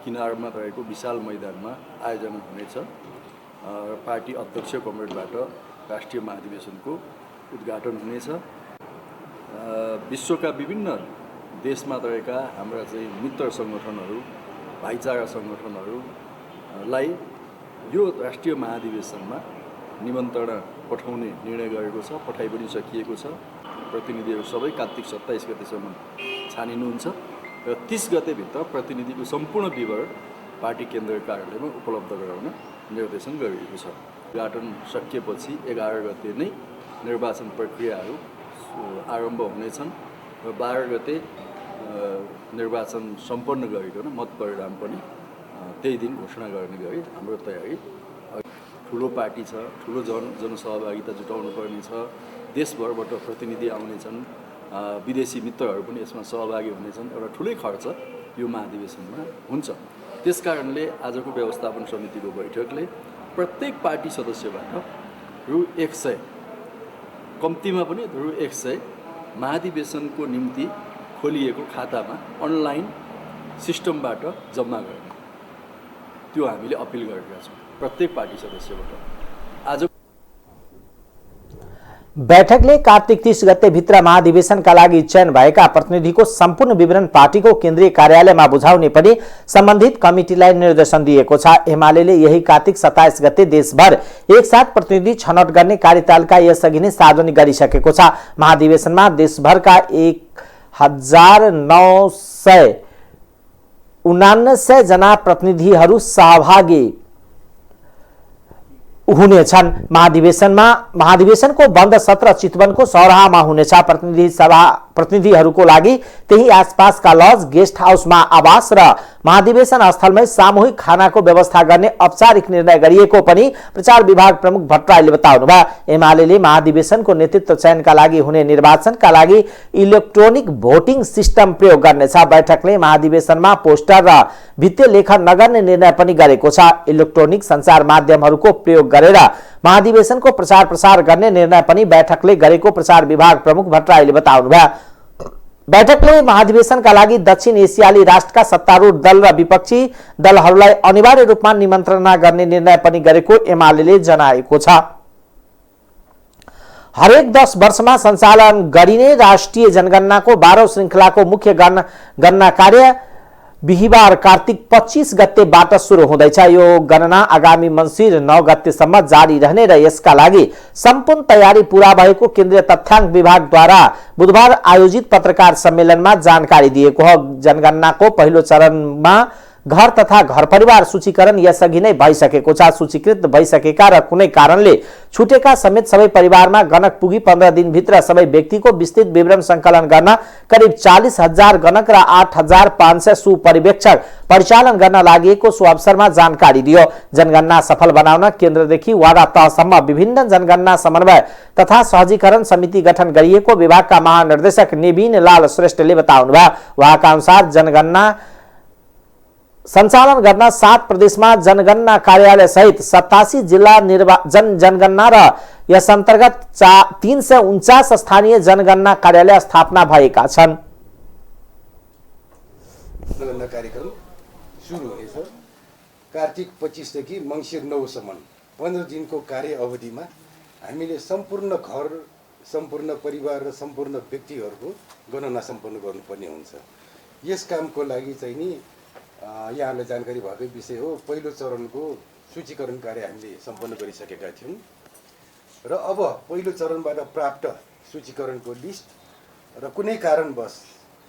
किनारमा रहेको विशाल मैदानमा आयोजना हुनेछ। पार्टी अध्यक्ष कमरेडबाट राष्ट्रिय महाधिवेशनको उद्घाटन हुनेछ। विश्वका विभिन्न देशमा रहेका हाम्रा चाहिँ मित्र सङ्गठनहरू, भाइचारा सङ्गठनहरूलाई यो राष्ट्रिय महाधिवेशनमा निमन्त्रणा पठाउने निर्णय गरेको छ। पठाइ पनि सकिएको छ। प्रतिनिधिहरू सबै कार्तिक 27 गतेसम्म छानिनुहुन्छ र 30 गतेभित्र प्रतिनिधिको सम्पूर्ण विवरण पार्टी केन्द्रीय कार्यालयमा उपलब्ध गराउन निर्देशन गरिएको छ। उद्घाटन सकिएपछि 11 गते नै निर्वाचन प्रक्रियाहरू आरम्भ हुनेछन् र 12 गते निर्वाचन सम्पन्न गरिकन मत परिणाम पनि त्यही दिन घोषणा गर्ने गरी हाम्रो तयारी। ठुलो पार्टी छ, ठुलो जनसहभागिता जुटाउनु पर्ने छ। देशभरबाट प्रतिनिधि आउनेछन्, विदेशी मित्रहरू पनि यसमा सहभागी हुनेछन्। एउटा ठुलै खर्च यो महाधिवेशनमा हुन्छ। त्यसकारणले आजको व्यवस्थापन समितिको बैठकले प्रत्येक पार्टी सदस्यबाट रु 100 कम्तीमा पनि रु 100 महाधिवेशनको निम्ति खोलिएको खातामा अनलाइन सिस्टमबाट जम्मा गर्ने त्यो हामीले अपिल गरेका छौँ प्रत्येक पार्टी सदस्यबाट। आज बैठकले कार्तिक 30 गते भित्र महाधिवेशनका लागि चयन भएका प्रतिनिधिको सम्पूर्ण विवरण पार्टीको केन्द्रीय कार्यालयमा बुझाउने पनि सम्बन्धित कमिटीलाई निर्देशन दिएको छ। एमालेले यही कार्तिक 27 गते देशभर एकसाथ प्रतिनिधि छनौट गर्ने कार्यतालिका यसअघि नै सार्वजनिक गरिसकेको छ। महाधिवेशनमा देशभरका 1979 जना प्रतिनिधिहरू सहभागी हुनेछन्। महाधिवेशनको बन्द सत्र चितवनको सौराहामा हुनेछ। प्रतिनिधिहरूको लागि त्यही आसपासका लज, गेस्ट हाउसमा आवास र महाधिवेशन स्थलमै सामूहिक खानाको व्यवस्था गर्ने औपचारिक निर्णय गरिएको पनि प्रचार विभाग प्रमुख भट्टराईले बताउनुभयो। एमालेले महाधिवेशनको नेतृत्व चयनका लागि हुने निर्वाचनका लागि इलेक्ट्रोनिक भोटिङ सिस्टम प्रयोग गर्नेछ। बैठकले महाधिवेशनमा पोस्टर र भित्ते लेखन नगर्ने निर्णय पनि गरेको छ। इलेक्ट्रोनिक सञ्चार माध्यमहरूको प्रयोग गरेर महाधिवेशनको प्रचार प्रसार गर्ने निर्णय पनि बैठकले गरेको प्रचार विभाग प्रमुख भट्टराईले बताउनुभयो। बैठकले महाधिवेशनका लागि दक्षिण एसियाली राष्ट्रका सत्तारूढ दल र विपक्षी दलहरूलाई अनिवार्य रूपमा निमन्त्रणा गर्ने निर्णय पनि गरेको एमालेले जनाएको छ। हरेक 10 वर्षमा सञ्चालन गरिने राष्ट्रिय जनगणनाको 12औं श्रृङ्खलाको मुख्य गणना कार्य बिहिबार कार्तिक 25 गतेबाट सुरु हुँदैछ। यो गणना आगामी मङ्सिर 9 गतेसम्म जारी रहने र यसका लागि सम्पूर्ण तयारी पूरा भएको केन्द्रीय तथ्याङ्क विभागद्वारा बुधबार आयोजित पत्रकार सम्मेलनमा जानकारी दिएको हो। जनगणनाको पहिलो चरणमा घर तथा घर परिवार सूचीकरण यसअघि नै भइसकेको छ। सूचीकृत भइसकेका र कुनै कारणले छुटेका समेत सबै परिवारमा गणक पुगी 15 दिनभित्र सबै व्यक्तिको विस्तृत विवरण सङ्कलन गर्न करिब 40,000 गणक र 8,500 सुपरिवेक्षक परिचालन गर्न लागेको सो अवसरमा जानकारी दियो। जनगणना सफल बनाउन केन्द्रदेखि वडा तहसम्म विभिन्न जनगणना समन्वय तथा सहजीकरण समिति गठन गरिएको विभागका महानिर्देशक निबिन लाल श्रेष्ठले बताउनुभयो। उहाँका अनुसार जनगणना सञ्चालन गर्न 7 प्रदेशमा जनगणना कार्यालय सहित 87 जिल्ला जनगणना र यस अन्तर्गत 349 स्थानीय जनगणना कार्यालय स्थापना भएका छन्। जनगणना कार्यक्रम सुरु हुनेछ। कार्तिक 25 देखि मङ्सिर 9 सम्म 15 दिनको कार्य अवधिमा हामीले सम्पूर्ण घर, सम्पूर्ण परिवार र सम्पूर्ण व्यक्तिहरूको गणना सम्पन्न गर्नुपर्ने हुन्छ। यस कामको लागि चाहिँ नि यहाँलाई जानकारी भएकै विषय हो, पहिलो चरणको सूचीकरण कार्य हामीले सम्पन्न गरिसकेका थियौँ र अब पहिलो चरणबाट प्राप्त सूचीकरणको लिस्ट र कुनै कारणवश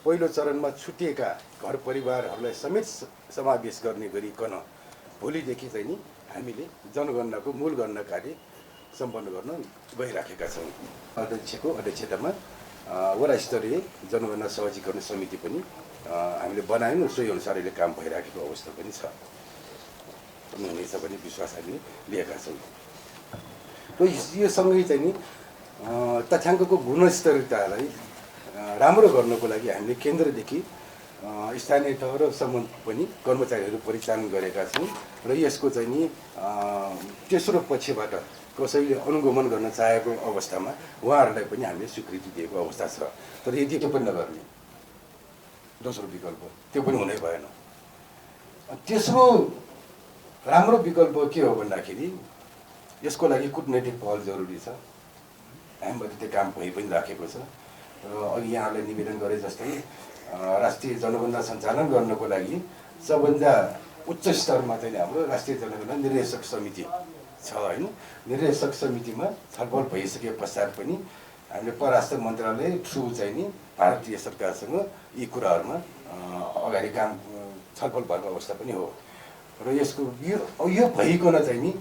पहिलो चरणमा छुटिएका घर परिवारहरूलाई समेत समावेश गर्ने गरिकन भोलिदेखि चाहिँ नि हामीले जनगणनाको मूल गणना कार्य सम्पन्न गर्न गइराखेका छौँ। अध्यक्षको अध्यक्षतामा वडा स्तरीय जनगणना सहजीकरण समिति पनि हामीले बनायौँ, सोही अनुसार अहिले काम भइराखेको अवस्था पनि छ, हुनेछ भन्ने विश्वास हामीले लिएका छौँ। र यो सँगै चाहिँ नि तथ्याङ्कको गुणस्तरीयतालाई राम्रो गर्नको लागि हामीले केन्द्रदेखि स्थानीय तह र सम्बन्ध पनि कर्मचारीहरू परिचालन गरेका छौँ र यसको चाहिँ नि तेस्रो पक्षबाट कसैले अनुगमन गर्न चाहेको अवस्थामा उहाँहरूलाई पनि हामीले स्वीकृति दिएको अवस्था छ। तर यदि त्यो पनि नगर्ने दोस्रो विकल्प त्यो पनि हुनै भएन। तेस्रो राम्रो विकल्प के हो भन्दाखेरि यसको लागि कुटनैतिक पहल जरुरी छ। हामीबाट त्यो काम भइ पनि राखेको छ र अघि यहाँलाई निवेदन गरे जस्तै राष्ट्रिय जनगणना सञ्चालन गर्नको लागि सबभन्दा उच्च स्तरमा चाहिँ हाम्रो राष्ट्रिय जनगणना निर्देशक समिति छ होइन। निर्देशक समितिमा छलफल भइसके पश्चात पनि हामीले परराष्ट्र मन्त्रालय थ्रु चाहिँ नि भारतीय सरकारसँग यी कुराहरूमा अगाडि काम छलफल भएको अवस्था पनि हो र यसको यो भइकन चाहिँ नि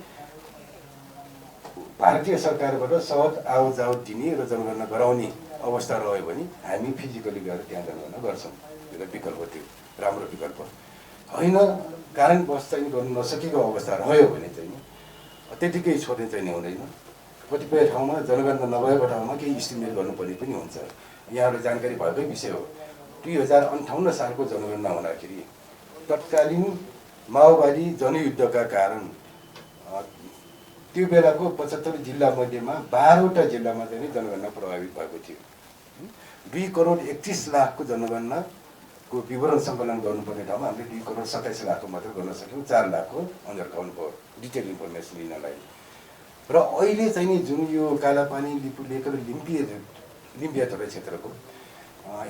भारतीय सरकारबाट सहज आवत दिने र जनगणना गराउने अवस्था रह्यो भने हामी फिजिकली गएर त्यहाँ जनगणना गर्छौँ। त्यो विकल्प त्यो राम्रो विकल्प होइन। कारणवश चाहिँ गर्नु नसकेको अवस्था रह्यो भने चाहिँ त्यतिकै छोड्ने चाहिँ हुँदैन। कतिपय ठाउँमा जनगणना नभएको ठाउँमा केही इस्टिमेट गर्नुपर्ने पनि हुन्छ। यहाँहरू जानकारी भएकै विषय हो, 2058 सालको जनगणना हुँदाखेरि तत्कालीन माओवादी जनयुद्धका कारण त्यो बेलाको 75 जिल्ला मध्येमा 12वटा जिल्लामा चाहिँ जनगणना प्रभावित भएको थियो। 2,31,00,000 जनगणनाको विवरण सङ्कलन गर्नुपर्ने ठाउँमा हामीले 2,27,00,000 मात्र गर्न सक्यौँ। 4 लाखको अन्डर काउन्ट भयो डिटेल इन्फर्मेसन लिनलाई। र अहिले चाहिँ नि जुन यो कालापानी, लिपुलेख र लिम्पियाधुरा क्षेत्रको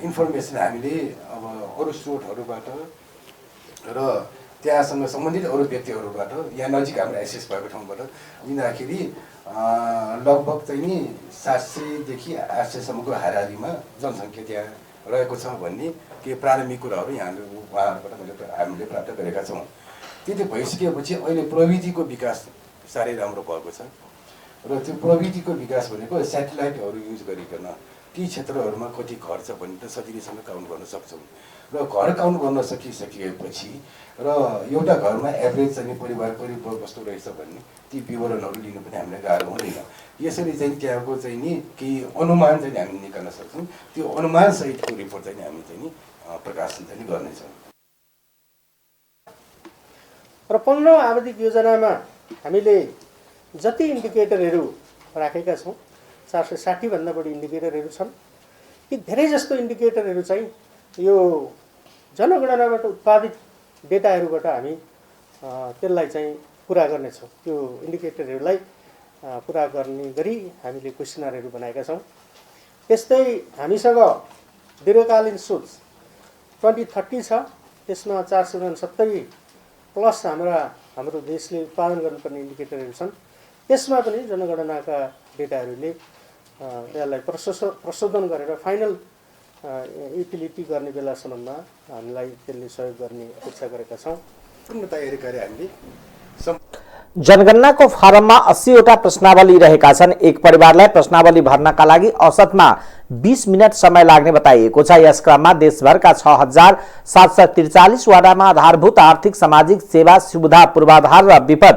इन्फर्मेसन हामीले अब अरू स्रोतहरूबाट र त्यहाँसँग सम्बन्धित अरू व्यक्तिहरूबाट यहाँ नजिक हाम्रो एक्सेस भएको ठाउँबाट लिँदाखेरि लगभग चाहिँ नि 700 देखि 800 सम्मको हाराहारीमा जनसङ्ख्या त्यहाँ रहेको छ भन्ने केही प्रारम्भिक कुराहरू उहाँहरूबाट हामीले प्राप्त गरेका छौँ। त्यति भइसकेपछि अहिले प्रविधिको विकास साह्रै राम्रो भएको छ र त्यो प्रविधिको विकास भनेको सेटेलाइटहरू युज गरिकन ती क्षेत्रहरूमा कति घर छ भन्ने त सजिलैसँग काउन्ट गर्न सक्छौँ र घर काउन्ट गर्न सकिसकेपछि र एउटा घरमा एभरेज चाहिँ परिवार करिब कस्तो रहेछ भन्ने ती विवरणहरू लिनु पनि हामीलाई गाह्रो हुँदैन। यसरी चाहिँ त्यहाँको चाहिँ नि केही अनुमान चाहिँ हामी निकाल्न सक्छौँ। त्यो अनुमान सहितको रिपोर्ट चाहिँ हामी चाहिँ नि प्रकाशन चाहिँ गर्नेछौँ। र 15औं आवधिक योजनामा हामीले जति इन्डिकेटरहरू राखेका छौँ 460 भन्दा बढी इन्डिकेटरहरू छन्। ती धेरै जस्तो इन्डिकेटरहरू चाहिँ यो जनगणनाबाट उत्पादित डेटाहरूबाट हामी त्यसलाई चाहिँ पुरा गर्नेछौँ। त्यो इन्डिकेटरहरूलाई पुरा गर्ने गरी हामीले क्वेसनरहरू बनाएका छौँ। त्यस्तै हामीसँग दीर्घकालीन सोच 2030 छ, त्यसमा 469 प्लस हाम्रो देशले उत्पादन गर्नुपर्ने इन्डिकेटरहरू छन्। त्यसमा पनि जनगणनाका डेटाहरूले यसलाई प्रशोधन गरेर फाइनल युटिलिटी गर्ने बेलासम्ममा हामीलाई त्यसले सहयोग गर्ने अपेक्षा गरेका छौँ। पूर्ण तयारी गरे हामीले। जनगणनाको फारममा 80वटा प्रश्नावली रहेका छन्। एक परिवारलाई प्रश्नावली भर्नका लागि औसतमा 20 मिनट समय लाग्ने बताइएको छ। यस क्रममा देशभरका 6,743 वडामा आधारभूत आर्थिक सामाजिक सेवा सुविधा पूर्वाधार र विपद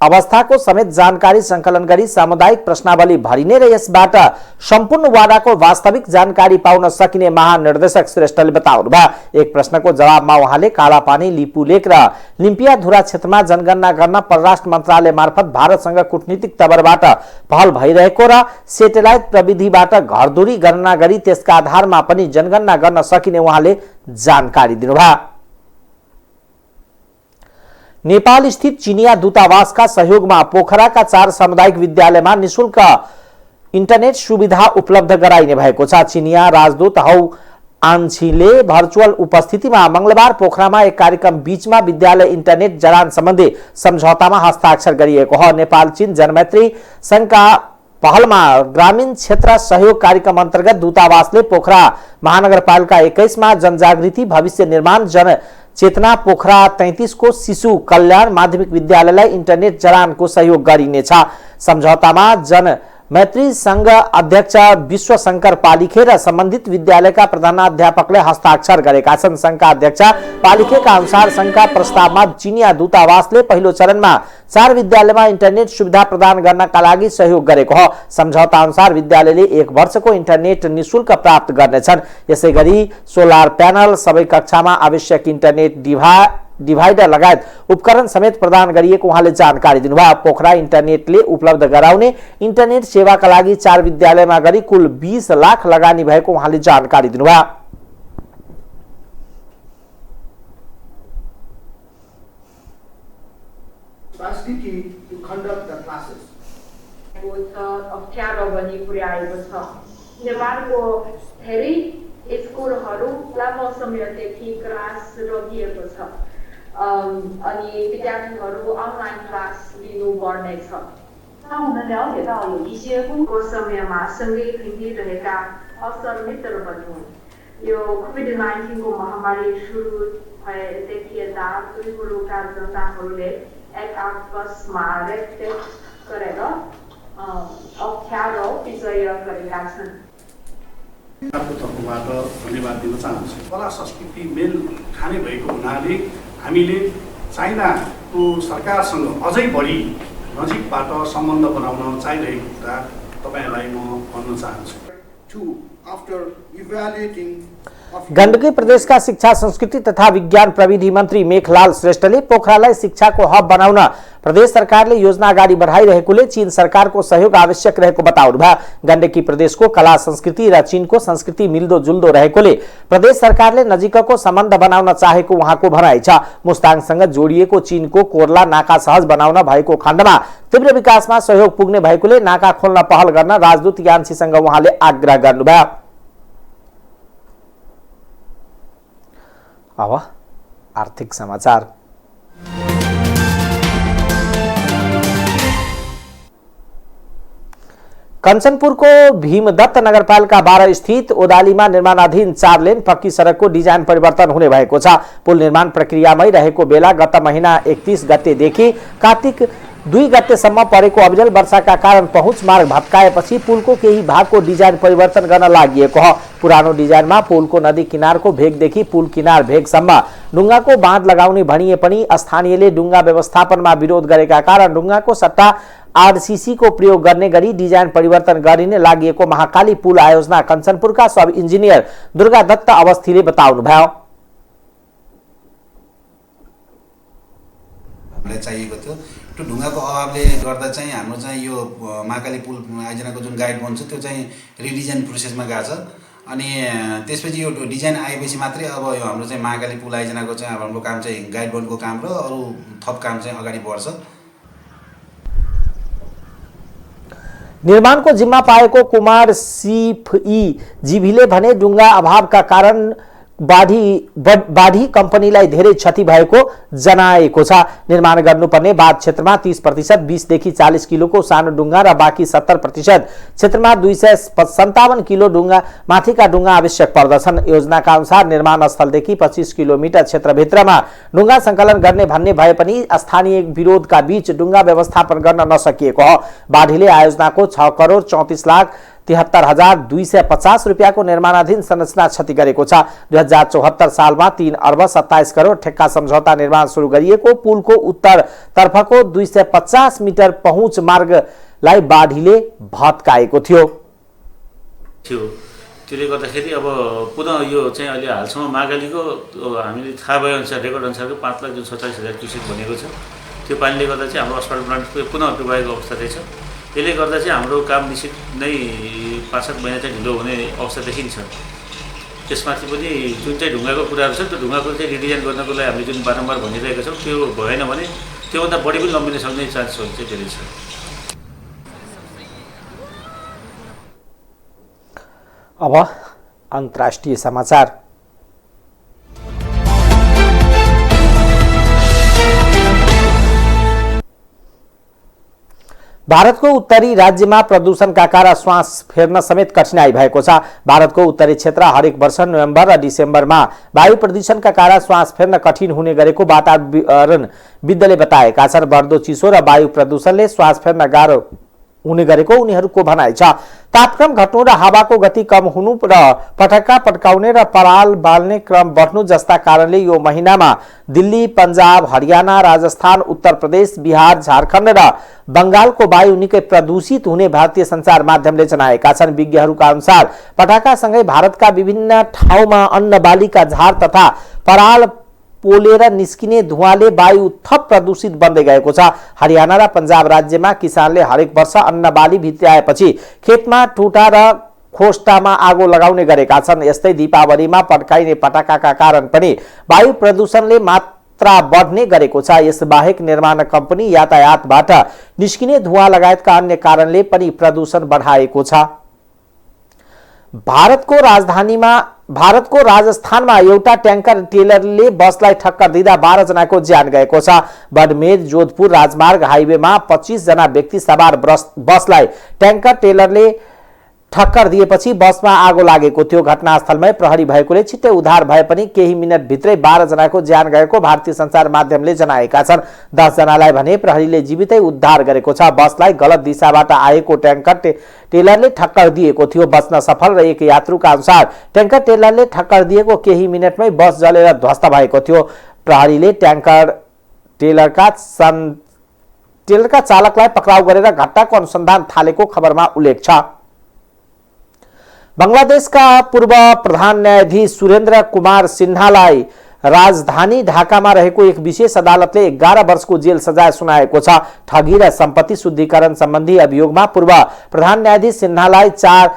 अवस्थाको समेत जानकारी संकलन गरी सामुदायिक प्रश्नावली भरिने र यसबाट सम्पूर्ण वाडाको वास्तविक जानकारी पाउन सकिने महानिर्देशक श्रेष्ठले बताउनुभयो। एक प्रश्नको जवाबमा उहाँले कालापानी, लिपुलेक र लिम्पियाधुरा क्षेत्रमा जनगणना गर्न परराष्ट्र मन्त्रालय मार्फत भारतसँग कूटनीतिक तवरबाट पहल भइरहेको र सेटेलाइट प्रविधिबाट घरधुरी गणना गरी त्यसका आधारमा पनि जनगणना गर्न सकिने उहाँले जानकारी दिनुभयो। नेपाल स्थित चिनिया दूतावासका सहयोगमा पोखराका 4 सामुदायिक विद्यालयमा निशुल्क इन्टरनेट सुविधा उपलब्ध गराइने भएको छ। चिनिया राजदूत हौ आन्छीले भर्चुअल उपस्थितिमा मंगलबार पोखरामा एक कार्यक्रम बीचमा विद्यालय इन्टरनेट जडान सम्बन्धी सम्झौतामा हस्ताक्षर गरिएको हो। नेपाल चीन जनमैत्री संघका पहलमा ग्रामीण क्षेत्र सहयोग कार्यक्रम अन्तर्गत दूतावासले पोखरा महानगरपालिका 21 मा जनजागृति भविष्य निर्माण जन चेतना पोखरा 33 को शिशु कल्याण माध्यमिक विद्यालयलाई इन्टरनेट जडानको सहयोग गरिनेछ। सम्झौतामा जन मैत्री संघ अध्यक्ष विश्व शंकर पालिखे र सम्बन्धित विद्यालयका प्रधानाध्यापकले हस्ताक्षर गरेका छन्। संघका अध्यक्ष पालिखेका अनुसार संघका प्रस्तावमा चिनिया दूतावासले पहिलो चरणमा 4 विद्यालयमा इन्टरनेट सुविधा प्रदान गर्नका लागि सहयोग गरेको हो। सम्झौता अनुसार विद्यालयले 1 वर्षको इन्टरनेट निशुल्क प्राप्त गर्नेछन्। यसैगरी सोलर प्यानल, सबै कक्षामा आवश्यक इन्टरनेट डिभाइडर लगायत उपकरण समेत प्रदान गरिएको उहाँले जानकारी दिनुभयो। पोखरा इन्टरनेटले उपलब्ध गराउने इन्टरनेट सेवाका लागि 4 विद्यालयमा गरी कुल 20 लाख लगानी भएको उहाँले जानकारी दिनुभयो। अप्ठ्यारो बनी पुर्याएको छ। नेपालको धेरै स्कुलहरू लामो समयदेखि क्लास रोकिएको छ अनि विद्यार्थीहरू अनलाइन क्लास लिनुपर्नेछ। 当我们了解到有一些工作समयमा सँगै हिँडिरहेका अवसर मित्रहरू यो कोभिड-19 को महामारी सुरु भएदेखि यता दुई मुलुकका जनताहरूले एक आपसमा रेखदेख गरेर अप्ठ्यारो विजय गरेका छन्। तर्फबाट धन्यवाद दिन चाहन्छु। कला संस्कृति मेल खाने भएको हुनाले हामीले चाइनाको सरकारसँग अझै बढी नजिकबाट सम्बन्ध बनाउन चाहिरहेको कुरा तपाईलाई म भन्न चाहन्छु। गण्डकी प्रदेश का शिक्षा संस्कृति तथा विज्ञान प्रविधि मंत्री मेघलाल श्रेष्ठले पोखरालाई शिक्षाको हब बनाउन प्रदेश सरकारले योजना अगाडि बढाइरहेकोले चीन सरकारको सहयोग आवश्यक रहेको बताउनुभयो। गण्डकी प्रदेशको कला संस्कृति र चीनको संस्कृति मिल्दो जुल्दो रहेकोले प्रदेश सरकारले नजिकको सम्बन्ध बनाउन चाहेको उहाँको भनाइ छ। मुस्ताङसँग जोडिएको चीनको कोर्ला नाका सहज बनाउन भएको खण्डमा तीव्र विकासमा सहयोग पुग्ने भएकोले नाका खोल्न पहल गर्न राजदूत यान्सीसँग उहाँले आग्रह गर्नुभयो। अब आर्थिक समाचार। कञ्चनपुरको भीमदत्त नगरपालिका 12 स्थित ओदालीमा निर्माणाधीन 4 लेन पक्की सडकको डिजाइन परिवर्तन हुने भएको छ। पुल निर्माण प्रक्रियामै रहेको बेला गत महिना 31 गतेदेखि कार्तिक 2 गतेसम्म परेको अविरल वर्षाका कारण पहुँच मार्ग भत्काएपछि पुलको केही भागको डिजाइन परिवर्तन गर्न लागिएको हो। पुरानो डिजाइनमा पुलको नदी किनारको भेगदेखि पुल किनार भेगसम्म डुङ्गाको बाँध लगाउने भनिए पनि स्थानीयले डुङ्गा व्यवस्थापनमा विरोध गरेका कारण डुङ्गाको सट्टा आरसीसी को प्रयोग गर्ने गरी डिजाइन परिवर्तन गरिने लागिएको महाकाली पुल आयोजना कञ्चनपुरका सब इन्जिनियर दुर्गा दत्त अवस्थीले बताउनुभयो। हामीलाई चाहिएको थियो त्यो ढुङ्गाको अभावले गर्दा चाहिँ हाम्रो चाहिँ यो महाकाली पुल आयोजनाको जुन गाइड बन्छ त्यो चाहिँ रिडिजाइन प्रोसेसमा गएको छ अनि त्यसपछि यो डिजाइन आएपछि मात्रै अब यो हाम्रो चाहिँ महाकाली पुल आयोजनाको चाहिँ अब हाम्रो काम चाहिँ गाइड बन्डको काम र अरू थप काम चाहिँ अगाडि बढ्छ। निर्माणको जिम्मा पाएको कुमार सीफई जीभीले भने डुङ्गा अभावका कारण बाढी कम्पनीलाई धेरै क्षति भएको जनाएको छ। निर्माण गर्नुपर्ने बाँध क्षेत्रमा 30% 20 देखि 40 किलोको सानो डुङ्गा र बाँकी 70% क्षेत्रमा 257 किलो डुङ्गा माथिका डुङ्गा आवश्यक पर्दछन्। योजनाका अनुसार निर्माण स्थलदेखि 25 किलोमिटर क्षेत्रभित्रमा डुङ्गा सङ्कलन गर्ने भन्ने भए पनि स्थानीय विरोधका बीच डुङ्गा व्यवस्थापन गर्न नसकिएको हो। बाढीले आयोजनाको 6 करोड 34 लाख 73,250 रुपियाँको निर्माणाधीन संरचना क्षति गरेको छ। 2074 सालमा 3 अर्ब 27 करोड ठेक्का सम्झौता निर्माण सुरु गरिएको पुलको उत्तरतर्फको 250 मिटर पहुँच मार्गलाई बाढीले भत्काएको थियो। त्यसले गर्दाखेरि अब पुनः यो चाहिँ अहिले हालसम्म महाकालीको हामीले थाहा भएअनुसार रेकर्ड अनुसारको 5,47,000 क्युसेक भनेको छ। त्यो पानीले गर्दा चाहिँ हाम्रो अस्पताल प्लान्ट पुनः डुबाएको अवस्था रहेछ। त्यसले गर्दा चाहिँ हाम्रो काम निश्चित नै 5-7 महिना चाहिँ ढिलो हुने अवस्था देखिन्छ। त्यसमाथि पनि जुन चाहिँ ढुङ्गाको कुराहरू छ त्यो ढुङ्गाको चाहिँ रिडिजाइन गर्नको लागि हामीले जुन बारम्बार भनिरहेका छौँ त्यो भएन भने त्योभन्दा बढी पनि लम्बिन सक्ने चान्सहरू चाहिँ धेरै छ। अब अन्तर्राष्ट्रिय समाचार। भारतको उत्तरी राज्यमा प्रदूषणका कारण श्वास फेर्न समेत कठिनाई भएको छ। भारतको उत्तरी क्षेत्र हरेक वर्ष नोभेम्बर र डिसेम्बरमा वायु प्रदूषणका कारण श्वास फेर्न कठिन हुने गरेको वातावरणविदले बताएका छन्। बढ्दो चिसो र वायु प्रदूषणले श्वास फेर्न गाह्रो हुने गरेको उनीहरूको भनाइ छ। तापक्रम घट्नु र हावाको गति कम हुनु र पटक्का पड्काउने र पराल बाल्ने क्रम बढ्नु जस्ता कारणले यो महिनामा दिल्ली, पन्जाब, हरियाणा, राजस्थान, उत्तर प्रदेश, बिहार, झारखण्ड र बंगालको वायु निकै प्रदूषित हुने भारतीय सञ्चार माध्यमले जनाएका छन्। विज्ञहरूका अनुसार पटाकासँगै भारतका विभिन्न ठाउँमा अन्नबालीका झार तथा पराल पोलेर निस्किने धुवाले वायु थप प्रदूषित बन्दै गएको छ। हरियाणा र पन्जाब राज्यमा किसानले हरेक वर्ष अन्नबाली भित्र्याएपछि खेतमा टुटा र खोस्टामा आगो लगाउने गरेका छन्। यस्तै दीपावलीमा पड्काइने पटाकाका कारण पनि वायु प्रदूषणले मात्रा बढ्ने गरेको छ। यसबाहेक निर्माण कम्पनी, यातायातबाट निस्किने धुवा लगायतका अन्य कारणले पनि प्रदूषण बढाएको छ। भारतको राजस्थानमा एउटा ट्याङ्कर टेलरले बसलाई ठक्कर दिँदा 12 जनाको ज्यान गएको छ। बडमेर जोधपुर राजमार्ग हाइवेमा 25 जना व्यक्ति सवार बसलाई ट्याङ्कर टेलरले ठक्कर दिएपछि बसमा आगो लागेको थियो। घटनास्थलमै प्रहरी भएकोले छिट्टै उद्धार भए पनि केही मिनटभित्रै 12 जनाको ज्यान गएको भारतीय सञ्चार माध्यमले जनाएका छन्। 10 जनालाई भने प्रहरीले जीवितै उद्धार गरेको छ। बसलाई गलत दिशाबाट आएको ट्याङ्कर टेलरले ठक्कर दिएको थियो। बच्न सफल रहेको यात्रुका अनुसार ट्याङ्कर टेलरले ठक्कर दिएको केही मिनटमै बस जलेर ध्वस्त भएको थियो। प्रहरीले ट्याङ्कर टेलरका चालकलाई पक्राउ गरेर घटनाको अनुसन्धान थालेको खबरमा उल्लेख छ। बंगलादेशका पूर्व प्रधान न्यायाधीश सुरेन्द्र कुमार सिन्हालाई राजधानी ढाकामा रहेको एक विशेष अदालतले 11 वर्षको जेल सजाय सुनाएको छ। ठगी र सम्पत्ति शुद्धिकरण सम्बन्धी अभियोगमा पूर्व प्रधान न्यायाधीश सिन्हालाई 4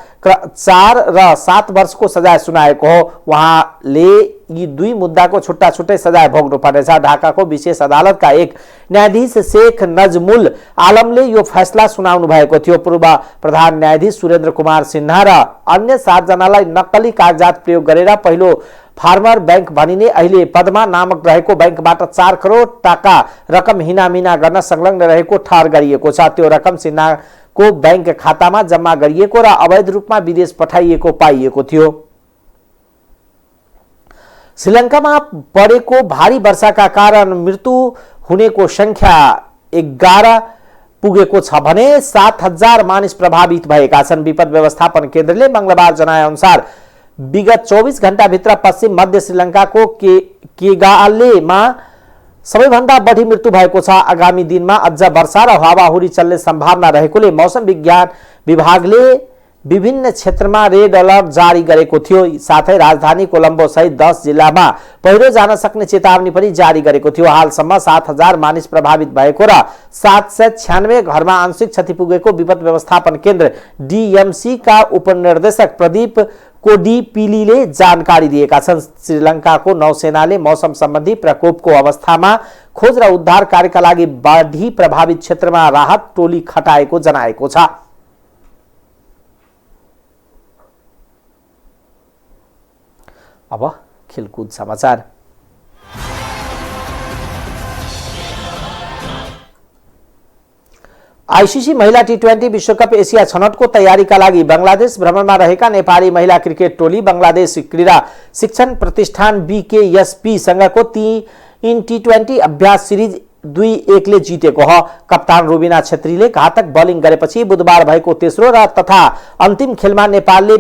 र 7 वर्षको सजाय सुनाएको हो। उहाँले यी दुई मुद्दाको छुट्टा छुट्टै सजाय भोग्नु पर्नेछ। ढाकाको विशेष अदालतका एक न्यायाधीश शेख नजमुल आलमले यो फैसला सुनाउनु भएको थियो। पूर्व प्रधान न्यायाधीश सुरेन्द्र कुमार सिन्हा र अन्य 7 जनालाई नक्कली कागजात प्रयोग गरेर पहिलो फार्मर बैंक भनिने अहिले पद्मा नामक रहेको बैंकबाट 4 करोड टाका रकम हिनामिना गर्न संलग्न रहेको ठहर गरिएको छ। त्यो रकम सिन्हाको बैंक खातामा जम्मा गरिएको र अवैध रूपमा विदेश पठाइएको पाइएको थियो। श्रीलङ्कामा परेको भारी वर्षाका कारण मृत्यु हुनेको संख्या 11 पुगेको छ भने 7,000 मानिस प्रभावित भएका छन्। विपद व्यवस्थापन केन्द्रले मंगलबार जनाए अनुसार विगत 24 घण्टाभित्र पश्चिम मध्य श्रीलङ्काको केगालेमा सबैभन्दा बढी मृत्यु भएको छ। आगामी दिनमा अझ वर्षा र हावाहुरी चल्ने सम्भावना रहेकोले मौसम विज्ञान विभागले विभिन्न क्षेत्रमा रेड अलर्ट जारी गरेको थियो। साथै राजधानी कोलम्बो सहित 10 जिल्लामा पहिरो जान सक्ने चेतावनी पनि जारी गरेको थियो। हालसम्म 7,000 मानिस प्रभावित भएको र 796 घरमा आंशिक क्षति पुगेको विपद व्यवस्थापन केन्द्र डीएमसी का उपनिर्देशक प्रदीप कोडीपिलीले जानकारी दिएका छन्। श्रीलङ्काको नौसेनाले मौसम सम्बन्धी प्रकोपको अवस्थामा खोज र उद्धार कार्यका लागि बाढी प्रभावित क्षेत्रमा राहत टोली खटाएको जनाएको छ। अब खेलकुद समाचार। आईसीसी महिला टी20 विश्वकप एसिया छनौटको तयारीका लागि बंगलादेश भ्रमणमा रहेका नेपाली महिला क्रिकेट टोली बंगलादेश क्रीडा शिक्षण प्रतिष्ठान बीकेएसपी सँगको 3 टी20 अभ्यास सिरिज 2-1 ले जितेको हो। कप्तान रुबिना छेत्रीले घातक बलिङ गरेपछि बुधबार भएको तेस्रो र तथा अन्तिम खेलमा नेपालले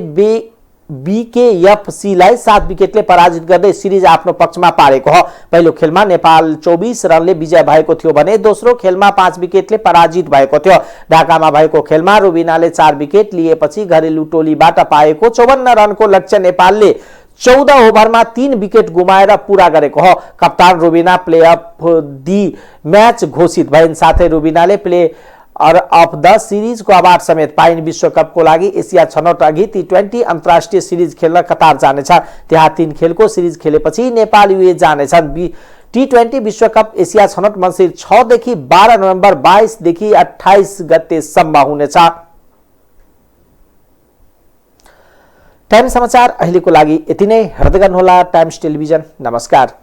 बीकेएफसीलाई 7 विकेटले पराजित गर्दै सिरिज आफ्नो पक्षमा पारेको हो। पहिलो खेलमा नेपाल 24 रनले विजय भएको थियो भने दोस्रो खेलमा 5 विकेटले पराजित भएको थियो। ढाकामा भएको खेलमा रुबिनाले 4 विकेट लिएपछि घरेलु टोलीबाट पाएको 54 रनको लक्ष्य नेपालले 14 ओभरमा 3 विकेट गुमाएर पूरा गरेको हो। कप्तान रुबिना प्लेअफ दि म्याच घोषित भइन्। साथै रुबिनाले प्लेयर अफ द सिरिजको अवार्ड समेत पाइन्। विश्वकपको लागि एसिया छनौट अघि T20 अन्तर्राष्ट्रिय सिरिज खेल्न कतार जानेछ। त्यहाँ 3 खेलको सिरिज खेलेपछि नेपाल युए जानेछन्। T20 विश्वकप एसिया छनौट मङ्सिर 6 देखि 12 नोभेम्बर 22 देखि 28 गतेसम्म हुनेछ। टाइम समाचार अहिलेको लागि यति नै। हेर्दै गर्नुहोला टाइम्स टेलिभिजन। नमस्कार।